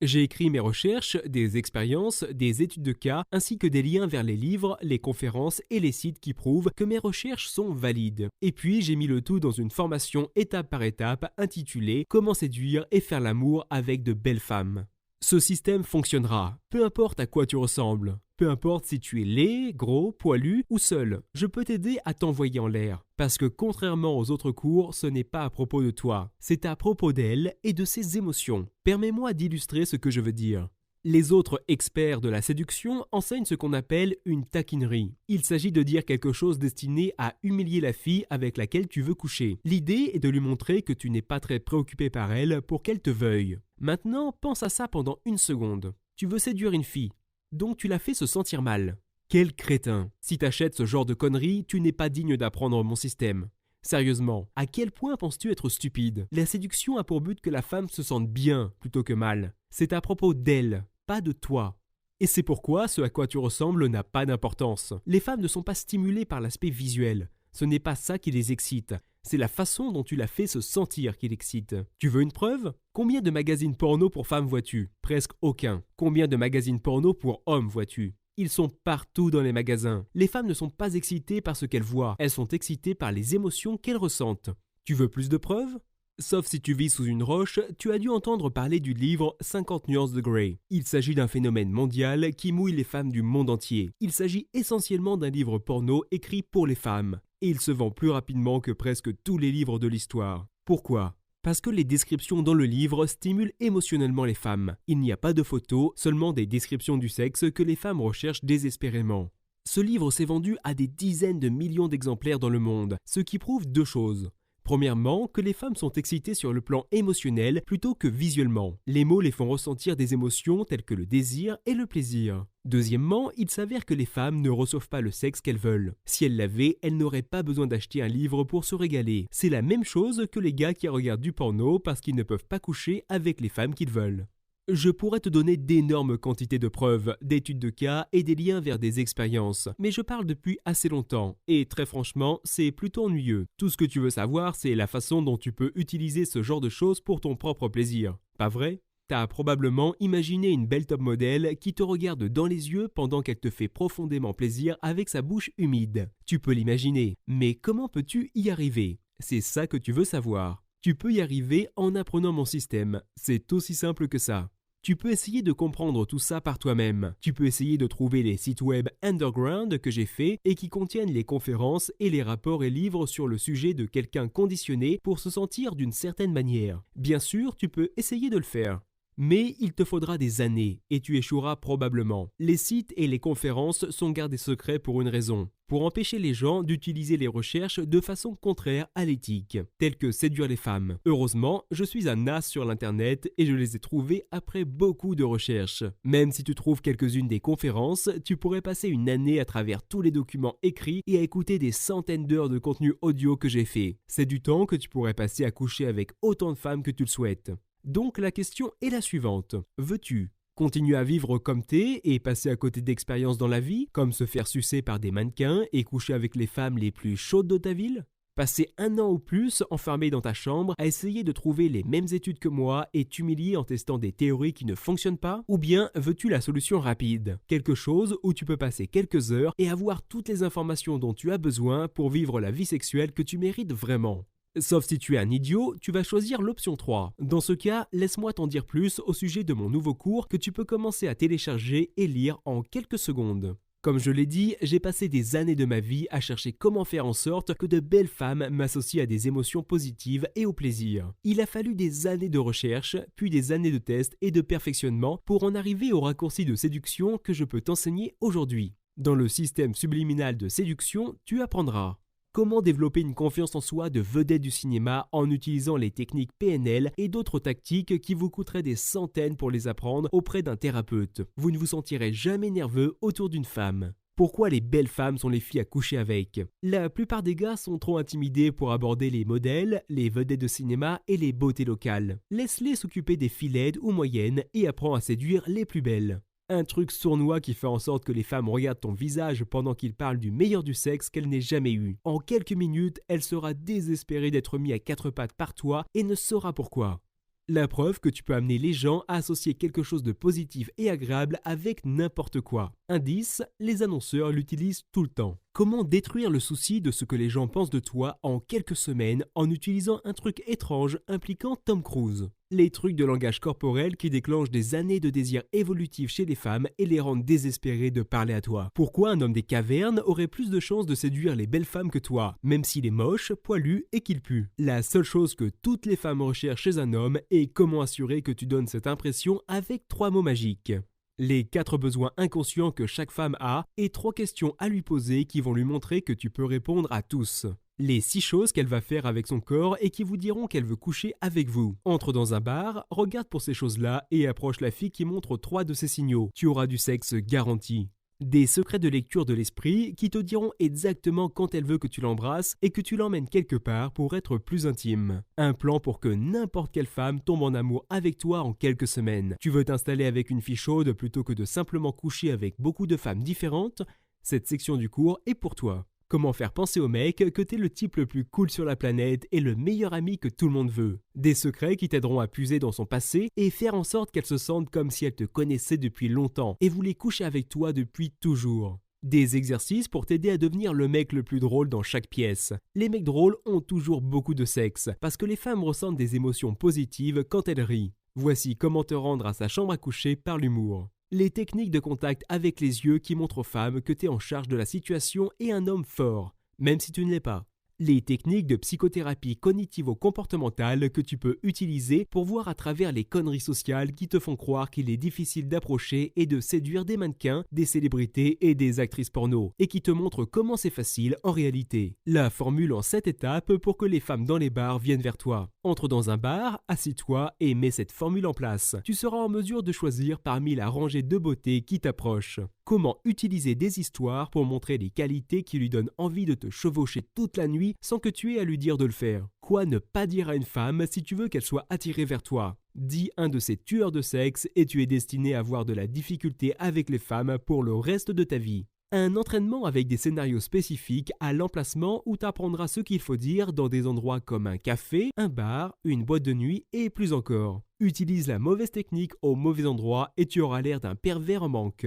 J'ai écrit mes recherches, des expériences, des études de cas, ainsi que des liens vers les livres, les conférences et les sites qui prouvent que mes recherches sont valides. Et puis j'ai mis le tout dans une formation étape par étape intitulée « Comment séduire et faire l'amour avec de belles femmes ». Ce système fonctionnera, peu importe à quoi tu ressembles. Peu importe si tu es laid, gros, poilu ou seul, je peux t'aider à t'envoyer en l'air. Parce que contrairement aux autres cours, ce n'est pas à propos de toi, c'est à propos d'elle et de ses émotions. Permets-moi d'illustrer ce que je veux dire. Les autres experts de la séduction enseignent ce qu'on appelle une taquinerie. Il s'agit de dire quelque chose destiné à humilier la fille avec laquelle tu veux coucher. L'idée est de lui montrer que tu n'es pas très préoccupé par elle pour qu'elle te veuille. Maintenant, pense à ça pendant 1 seconde. Tu veux séduire une fille, donc tu la fais se sentir mal. Quel crétin! Si t'achètes ce genre de conneries, tu n'es pas digne d'apprendre mon système. Sérieusement, à quel point penses-tu être stupide? La séduction a pour but que la femme se sente bien plutôt que mal. C'est à propos d'elle, pas de toi. Et c'est pourquoi ce à quoi tu ressembles n'a pas d'importance. Les femmes ne sont pas stimulées par l'aspect visuel. Ce n'est pas ça qui les excite. C'est la façon dont tu la fais se sentir qui l'excite. Tu veux une preuve? Combien de magazines porno pour femmes vois-tu? Presque aucun. Combien de magazines porno pour hommes vois-tu? Ils sont partout dans les magasins. Les femmes ne sont pas excitées par ce qu'elles voient. Elles sont excitées par les émotions qu'elles ressentent. Tu veux plus de preuves? Sauf si tu vis sous une roche, tu as dû entendre parler du livre 50 nuances de Grey. Il s'agit d'un phénomène mondial qui mouille les femmes du monde entier. Il s'agit essentiellement d'un livre porno écrit pour les femmes. Et il se vend plus rapidement que presque tous les livres de l'histoire. Pourquoi? Parce que les descriptions dans le livre stimulent émotionnellement les femmes. Il n'y a pas de photos, seulement des descriptions du sexe que les femmes recherchent désespérément. Ce livre s'est vendu à des dizaines de millions d'exemplaires dans le monde, ce qui prouve 2 choses. Premièrement, que les femmes sont excitées sur le plan émotionnel plutôt que visuellement. Les mots les font ressentir des émotions telles que le désir et le plaisir. Deuxièmement, il s'avère que les femmes ne reçoivent pas le sexe qu'elles veulent. Si elles l'avaient, elles n'auraient pas besoin d'acheter un livre pour se régaler. C'est la même chose que les gars qui regardent du porno parce qu'ils ne peuvent pas coucher avec les femmes qu'ils veulent. Je pourrais te donner d'énormes quantités de preuves, d'études de cas et des liens vers des expériences, mais je parle depuis assez longtemps, et très franchement, c'est plutôt ennuyeux. Tout ce que tu veux savoir, c'est la façon dont tu peux utiliser ce genre de choses pour ton propre plaisir. Pas vrai? T'as probablement imaginé une belle top modèle qui te regarde dans les yeux pendant qu'elle te fait profondément plaisir avec sa bouche humide. Tu peux l'imaginer, mais comment peux-tu y arriver? C'est ça que tu veux savoir. Tu peux y arriver en apprenant mon système. C'est aussi simple que ça. Tu peux essayer de comprendre tout ça par toi-même. Tu peux essayer de trouver les sites web underground que j'ai faits et qui contiennent les conférences et les rapports et livres sur le sujet de quelqu'un conditionné pour se sentir d'une certaine manière. Bien sûr, tu peux essayer de le faire. Mais il te faudra des années et tu échoueras probablement. Les sites et les conférences sont gardés secrets pour une raison. Pour empêcher les gens d'utiliser les recherches de façon contraire à l'éthique, telles que séduire les femmes. Heureusement, je suis un as sur l'internet et je les ai trouvées après beaucoup de recherches. Même si tu trouves quelques-unes des conférences, tu pourrais passer une année à travers tous les documents écrits et à écouter des centaines d'heures de contenu audio que j'ai fait. C'est du temps que tu pourrais passer à coucher avec autant de femmes que tu le souhaites. Donc la question est la suivante. Veux-tu continuer à vivre comme t'es et passer à côté d'expériences dans la vie, comme se faire sucer par des mannequins et coucher avec les femmes les plus chaudes de ta ville? Passer 1 an ou plus enfermé dans ta chambre à essayer de trouver les mêmes études que moi et t'humilier en testant des théories qui ne fonctionnent pas? Ou bien veux-tu la solution rapide? Quelque chose où tu peux passer quelques heures et avoir toutes les informations dont tu as besoin pour vivre la vie sexuelle que tu mérites vraiment? Sauf si tu es un idiot, tu vas choisir l'option 3. Dans ce cas, laisse-moi t'en dire plus au sujet de mon nouveau cours que tu peux commencer à télécharger et lire en quelques secondes. Comme je l'ai dit, j'ai passé des années de ma vie à chercher comment faire en sorte que de belles femmes m'associent à des émotions positives et au plaisir. Il a fallu des années de recherche, puis des années de tests et de perfectionnement pour en arriver au raccourci de séduction que je peux t'enseigner aujourd'hui. Dans le système subliminal de séduction, tu apprendras comment développer une confiance en soi de vedette du cinéma en utilisant les techniques PNL et d'autres tactiques qui vous coûteraient des centaines pour les apprendre auprès d'un thérapeute. Vous ne vous sentirez jamais nerveux autour d'une femme. Pourquoi les belles femmes sont les filles à coucher avec? La plupart des gars sont trop intimidés pour aborder les modèles, les vedettes de cinéma et les beautés locales. Laisse-les s'occuper des filles laides ou moyennes et apprends à séduire les plus belles. Un truc sournois qui fait en sorte que les femmes regardent ton visage pendant qu'ils parlent du meilleur du sexe qu'elles n'aient jamais eu. En quelques minutes, elle sera désespérée d'être mise à 4 pattes par toi et ne saura pourquoi. La preuve que tu peux amener les gens à associer quelque chose de positif et agréable avec n'importe quoi. Indice, les annonceurs l'utilisent tout le temps. Comment détruire le souci de ce que les gens pensent de toi en quelques semaines en utilisant un truc étrange impliquant Tom Cruise? Les trucs de langage corporel qui déclenchent des années de désir évolutif chez les femmes et les rendent désespérées de parler à toi. Pourquoi un homme des cavernes aurait plus de chances de séduire les belles femmes que toi, même s'il est moche, poilu et qu'il pue? La seule chose que toutes les femmes recherchent chez un homme est comment assurer que tu donnes cette impression avec 3 mots magiques. Les 4 besoins inconscients que chaque femme a et 3 questions à lui poser qui vont lui montrer que tu peux répondre à tous. Les 6 choses qu'elle va faire avec son corps et qui vous diront qu'elle veut coucher avec vous. Entre dans un bar, regarde pour ces choses-là et approche la fille qui montre 3 de ces signaux. Tu auras du sexe garanti. Des secrets de lecture de l'esprit qui te diront exactement quand elle veut que tu l'embrasses et que tu l'emmènes quelque part pour être plus intime. Un plan pour que n'importe quelle femme tombe en amour avec toi en quelques semaines. Tu veux t'installer avec une fille chaude plutôt que de simplement coucher avec beaucoup de femmes différentes? Cette section du cours est pour toi. Comment faire penser au mec que t'es le type le plus cool sur la planète et le meilleur ami que tout le monde veut. Des secrets qui t'aideront à puiser dans son passé et faire en sorte qu'elle se sente comme si elle te connaissait depuis longtemps et voulait coucher avec toi depuis toujours. Des exercices pour t'aider à devenir le mec le plus drôle dans chaque pièce. Les mecs drôles ont toujours beaucoup de sexe parce que les femmes ressentent des émotions positives quand elles rient. Voici comment te rendre à sa chambre à coucher par l'humour. Les techniques de contact avec les yeux qui montrent aux femmes que tu es en charge de la situation et un homme fort, même si tu ne l'es pas. Les techniques de psychothérapie cognitivo-comportementale que tu peux utiliser pour voir à travers les conneries sociales qui te font croire qu'il est difficile d'approcher et de séduire des mannequins, des célébrités et des actrices porno, et qui te montrent comment c'est facile en réalité. La formule en 7 étapes pour que les femmes dans les bars viennent vers toi. Entre dans un bar, assis-toi et mets cette formule en place. Tu seras en mesure de choisir parmi la rangée de beauté qui t'approche. Comment utiliser des histoires pour montrer les qualités qui lui donnent envie de te chevaucher toute la nuit sans que tu aies à lui dire de le faire. Quoi ne pas dire à une femme si tu veux qu'elle soit attirée vers toi. Dis un de ces tueurs de sexe et tu es destiné à avoir de la difficulté avec les femmes pour le reste de ta vie. Un entraînement avec des scénarios spécifiques à l'emplacement où tu apprendras ce qu'il faut dire dans des endroits comme un café, un bar, une boîte de nuit et plus encore. Utilise la mauvaise technique au mauvais endroit et tu auras l'air d'un pervers en manque.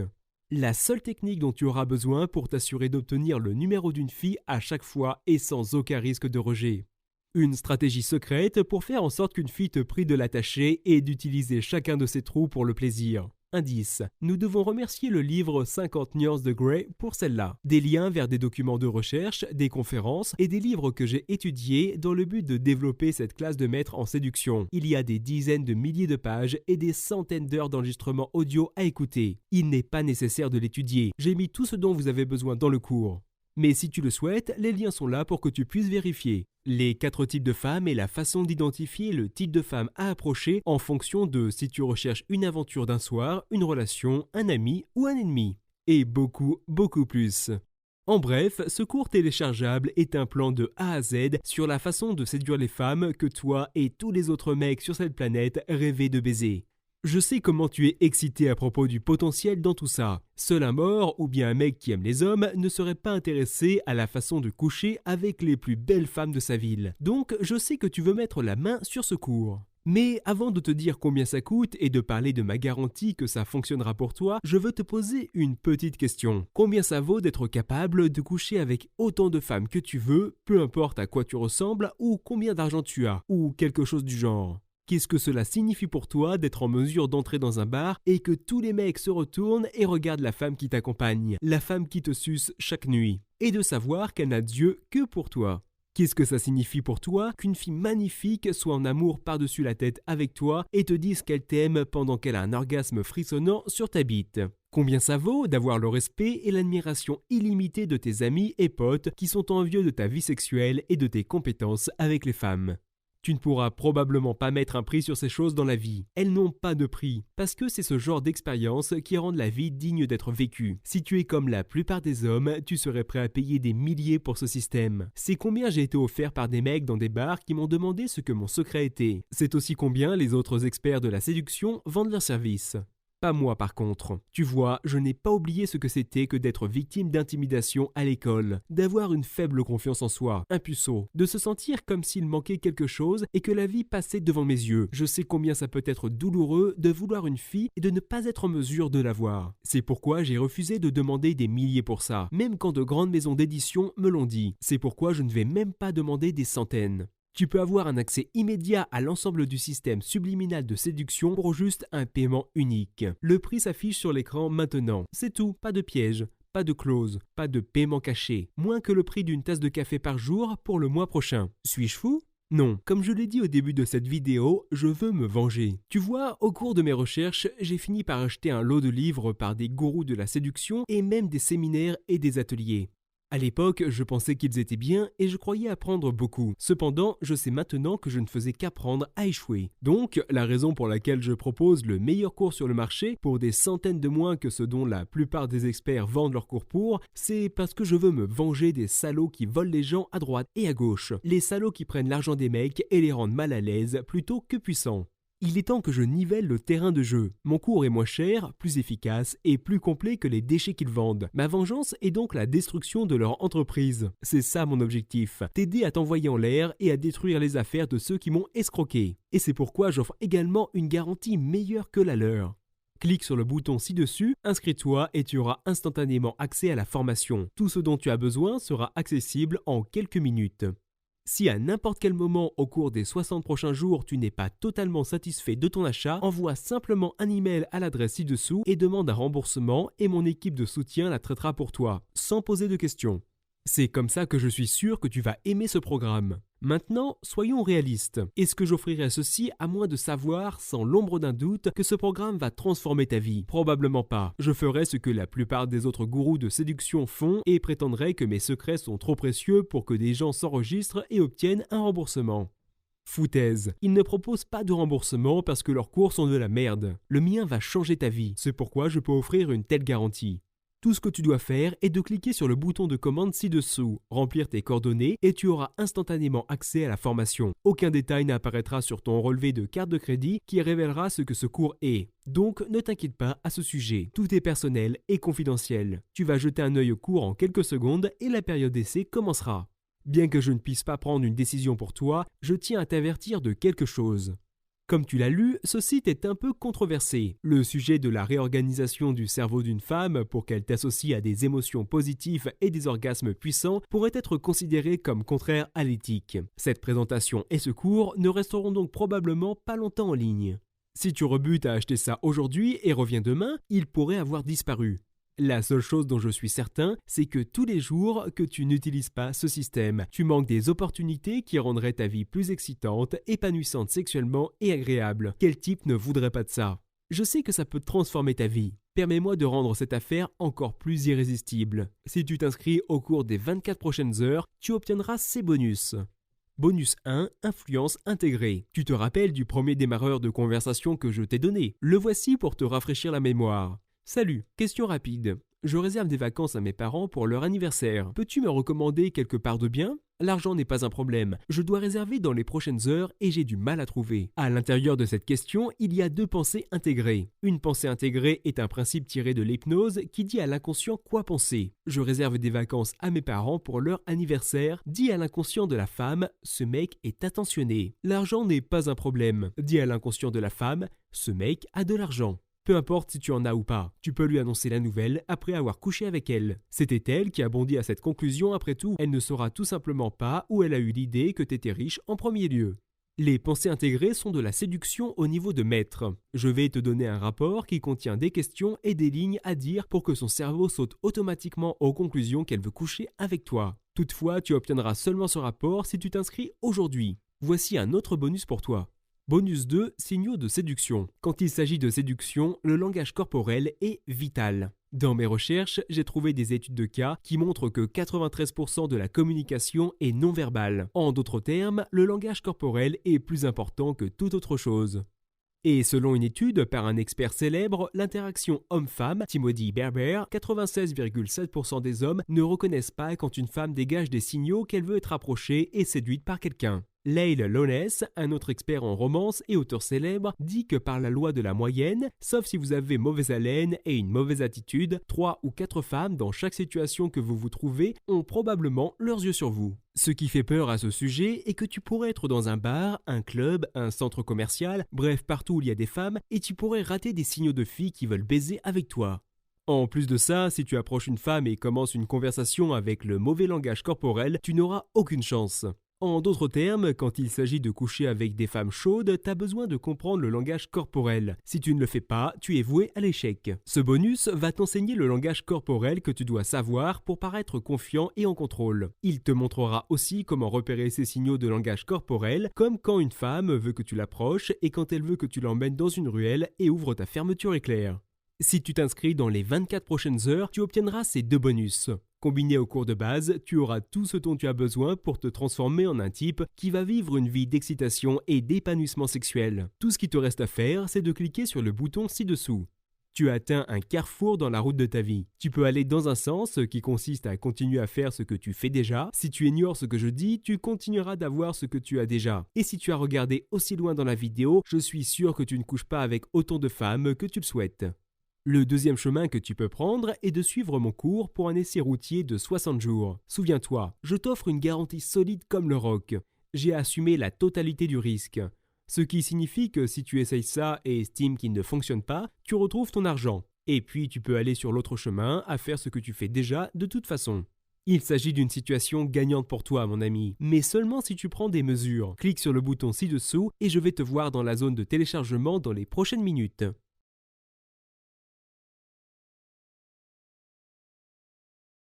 La seule technique dont tu auras besoin pour t'assurer d'obtenir le numéro d'une fille à chaque fois et sans aucun risque de rejet. Une stratégie secrète pour faire en sorte qu'une fille te prie de l'attacher et d'utiliser chacun de ses trous pour le plaisir. Indice. Nous devons remercier le livre 50 nuances de Grey pour celle-là. Des liens vers des documents de recherche, des conférences et des livres que j'ai étudiés dans le but de développer cette classe de maître en séduction. Il y a des dizaines de milliers de pages et des centaines d'heures d'enregistrement audio à écouter. Il n'est pas nécessaire de l'étudier. J'ai mis tout ce dont vous avez besoin dans le cours. Mais si tu le souhaites, les liens sont là pour que tu puisses vérifier. Les 4 types de femmes et la façon d'identifier le type de femme à approcher en fonction de si tu recherches une aventure d'un soir, une relation, un ami ou un ennemi. Et beaucoup, beaucoup plus. En bref, ce cours téléchargeable est un plan de A à Z sur la façon de séduire les femmes que toi et tous les autres mecs sur cette planète rêvaient de baiser. Je sais comment tu es excité à propos du potentiel dans tout ça. Seul un mort ou bien un mec qui aime les hommes ne serait pas intéressé à la façon de coucher avec les plus belles femmes de sa ville. Donc je sais que tu veux mettre la main sur ce cours. Mais avant de te dire combien ça coûte et de parler de ma garantie que ça fonctionnera pour toi, je veux te poser une petite question. Combien ça vaut d'être capable de coucher avec autant de femmes que tu veux, peu importe à quoi tu ressembles ou combien d'argent tu as, ou quelque chose du genre? Qu'est-ce que cela signifie pour toi d'être en mesure d'entrer dans un bar et que tous les mecs se retournent et regardent la femme qui t'accompagne, la femme qui te suce chaque nuit, et de savoir qu'elle n'a Dieu que pour toi? Qu'est-ce que ça signifie pour toi qu'une fille magnifique soit en amour par-dessus la tête avec toi et te dise qu'elle t'aime pendant qu'elle a un orgasme frissonnant sur ta bite? Combien ça vaut d'avoir le respect et l'admiration illimitée de tes amis et potes qui sont envieux de ta vie sexuelle et de tes compétences avec les femmes? Tu ne pourras probablement pas mettre un prix sur ces choses dans la vie. Elles n'ont pas de prix, parce que c'est ce genre d'expérience qui rend la vie digne d'être vécue. Si tu es comme la plupart des hommes, tu serais prêt à payer des milliers pour ce système. C'est combien j'ai été offert par des mecs dans des bars qui m'ont demandé ce que mon secret était. C'est aussi combien les autres experts de la séduction vendent leurs services. Pas moi par contre. Tu vois, je n'ai pas oublié ce que c'était que d'être victime d'intimidation à l'école, d'avoir une faible confiance en soi, un puceau, de se sentir comme s'il manquait quelque chose et que la vie passait devant mes yeux. Je sais combien ça peut être douloureux de vouloir une fille et de ne pas être en mesure de l'avoir. C'est pourquoi j'ai refusé de demander des milliers pour ça, même quand de grandes maisons d'édition me l'ont dit. C'est pourquoi je ne vais même pas demander des centaines. Tu peux avoir un accès immédiat à l'ensemble du système subliminal de séduction pour juste un paiement unique. Le prix s'affiche sur l'écran maintenant. C'est tout, pas de piège, pas de clause, pas de paiement caché. Moins que le prix d'une tasse de café par jour pour le mois prochain. Suis-je fou ? Non, comme je l'ai dit au début de cette vidéo, je veux me venger. Tu vois, au cours de mes recherches, j'ai fini par acheter un lot de livres par des gourous de la séduction et même des séminaires et des ateliers. À l'époque, je pensais qu'ils étaient bien et je croyais apprendre beaucoup. Cependant, je sais maintenant que je ne faisais qu'apprendre à échouer. Donc, la raison pour laquelle je propose le meilleur cours sur le marché, pour des centaines de moins que ce dont la plupart des experts vendent leurs cours pour, c'est parce que je veux me venger des salauds qui volent les gens à droite et à gauche. Les salauds qui prennent l'argent des mecs et les rendent mal à l'aise plutôt que puissants. Il est temps que je nivelle le terrain de jeu. Mon cours est moins cher, plus efficace et plus complet que les déchets qu'ils vendent. Ma vengeance est donc la destruction de leur entreprise. C'est ça mon objectif, t'aider à t'envoyer en l'air et à détruire les affaires de ceux qui m'ont escroqué. Et c'est pourquoi j'offre également une garantie meilleure que la leur. Clique sur le bouton ci-dessus, inscris-toi et tu auras instantanément accès à la formation. Tout ce dont tu as besoin sera accessible en quelques minutes. Si à n'importe quel moment au cours des 60 prochains jours tu n'es pas totalement satisfait de ton achat, envoie simplement un email à l'adresse ci-dessous et demande un remboursement et mon équipe de soutien la traitera pour toi, sans poser de questions. C'est comme ça que je suis sûr que tu vas aimer ce programme. Maintenant, soyons réalistes. Est-ce que j'offrirai ceci à moins de savoir, sans l'ombre d'un doute, que ce programme va transformer ta vie? Probablement pas. Je ferai ce que la plupart des autres gourous de séduction font et prétendrai que mes secrets sont trop précieux pour que des gens s'enregistrent et obtiennent un remboursement. Foutaise. Ils ne proposent pas de remboursement parce que leurs cours sont de la merde. Le mien va changer ta vie. C'est pourquoi je peux offrir une telle garantie. Tout ce que tu dois faire est de cliquer sur le bouton de commande ci-dessous, remplir tes coordonnées et tu auras instantanément accès à la formation. Aucun détail n'apparaîtra sur ton relevé de carte de crédit qui révélera ce que ce cours est. Donc ne t'inquiète pas à ce sujet, tout est personnel et confidentiel. Tu vas jeter un œil au cours en quelques secondes et la période d'essai commencera. Bien que je ne puisse pas prendre une décision pour toi, je tiens à t'avertir de quelque chose. Comme tu l'as lu, ce site est un peu controversé. Le sujet de la réorganisation du cerveau d'une femme pour qu'elle t'associe à des émotions positives et des orgasmes puissants pourrait être considéré comme contraire à l'éthique. Cette présentation et ce cours ne resteront donc probablement pas longtemps en ligne. Si tu rebutes à acheter ça aujourd'hui et reviens demain, il pourrait avoir disparu. La seule chose dont je suis certain, c'est que tous les jours que tu n'utilises pas ce système, tu manques des opportunités qui rendraient ta vie plus excitante, épanouissante sexuellement et agréable. Quel type ne voudrait pas de ça? Je sais que ça peut transformer ta vie. Permets-moi de rendre cette affaire encore plus irrésistible. Si tu t'inscris au cours des 24 prochaines heures, tu obtiendras ces bonus. Bonus 1, influence intégrée. Tu te rappelles du premier démarreur de conversation que je t'ai donné? Le voici pour te rafraîchir la mémoire. Salut, question rapide. Je réserve des vacances à mes parents pour leur anniversaire. Peux-tu me recommander quelque part de bien? L'argent n'est pas un problème. Je dois réserver dans les prochaines heures et j'ai du mal à trouver. À l'intérieur de cette question, il y a 2 pensées intégrées. Une pensée intégrée est un principe tiré de l'hypnose qui dit à l'inconscient quoi penser. Je réserve des vacances à mes parents pour leur anniversaire. Dit à l'inconscient de la femme, ce mec est attentionné. L'argent n'est pas un problème. Dit à l'inconscient de la femme, ce mec a de l'argent. Peu importe si tu en as ou pas, tu peux lui annoncer la nouvelle après avoir couché avec elle. C'était elle qui a bondi à cette conclusion après tout. Elle ne saura tout simplement pas où elle a eu l'idée que t'étais riche en premier lieu. Les pensées intégrées sont de la séduction au niveau de maître. Je vais te donner un rapport qui contient des questions et des lignes à dire pour que son cerveau saute automatiquement aux conclusions qu'elle veut coucher avec toi. Toutefois, tu obtiendras seulement ce rapport si tu t'inscris aujourd'hui. Voici un autre bonus pour toi. Bonus 2, signaux de séduction. Quand il s'agit de séduction, le langage corporel est vital. Dans mes recherches, j'ai trouvé des études de cas qui montrent que 93% de la communication est non verbale. En d'autres termes, le langage corporel est plus important que toute autre chose. Et selon une étude par un expert célèbre, l'interaction homme-femme, Timothy Berber, 96,7% des hommes ne reconnaissent pas quand une femme dégage des signaux qu'elle veut être approchée et séduite par quelqu'un. Lael Lowness, un autre expert en romance et auteur célèbre, dit que par la loi de la moyenne, sauf si vous avez mauvaise haleine et une mauvaise attitude, 3 ou 4 femmes dans chaque situation que vous vous trouvez ont probablement leurs yeux sur vous. Ce qui fait peur à ce sujet est que tu pourrais être dans un bar, un club, un centre commercial, bref partout où il y a des femmes, et tu pourrais rater des signaux de filles qui veulent baiser avec toi. En plus de ça, si tu approches une femme et commences une conversation avec le mauvais langage corporel, tu n'auras aucune chance. En d'autres termes, quand il s'agit de coucher avec des femmes chaudes, t'as besoin de comprendre le langage corporel. Si tu ne le fais pas, tu es voué à l'échec. Ce bonus va t'enseigner le langage corporel que tu dois savoir pour paraître confiant et en contrôle. Il te montrera aussi comment repérer ces signaux de langage corporel, comme quand une femme veut que tu l'approches et quand elle veut que tu l'emmènes dans une ruelle et ouvre ta fermeture éclair. Si tu t'inscris dans les 24 prochaines heures, tu obtiendras ces 2 bonus. Combiné au cours de base, tu auras tout ce dont tu as besoin pour te transformer en un type qui va vivre une vie d'excitation et d'épanouissement sexuel. Tout ce qui te reste à faire, c'est de cliquer sur le bouton ci-dessous. Tu as atteint un carrefour dans la route de ta vie. Tu peux aller dans un sens qui consiste à continuer à faire ce que tu fais déjà. Si tu ignores ce que je dis, tu continueras d'avoir ce que tu as déjà. Et si tu as regardé aussi loin dans la vidéo, je suis sûr que tu ne couches pas avec autant de femmes que tu le souhaites. Le deuxième chemin que tu peux prendre est de suivre mon cours pour un essai routier de 60 jours. Souviens-toi, je t'offre une garantie solide comme le roc. J'ai assumé la totalité du risque. Ce qui signifie que si tu essayes ça et estimes qu'il ne fonctionne pas, tu retrouves ton argent. Et puis tu peux aller sur l'autre chemin à faire ce que tu fais déjà de toute façon. Il s'agit d'une situation gagnante pour toi, mon ami, mais seulement si tu prends des mesures. Clique sur le bouton ci-dessous et je vais te voir dans la zone de téléchargement dans les prochaines minutes.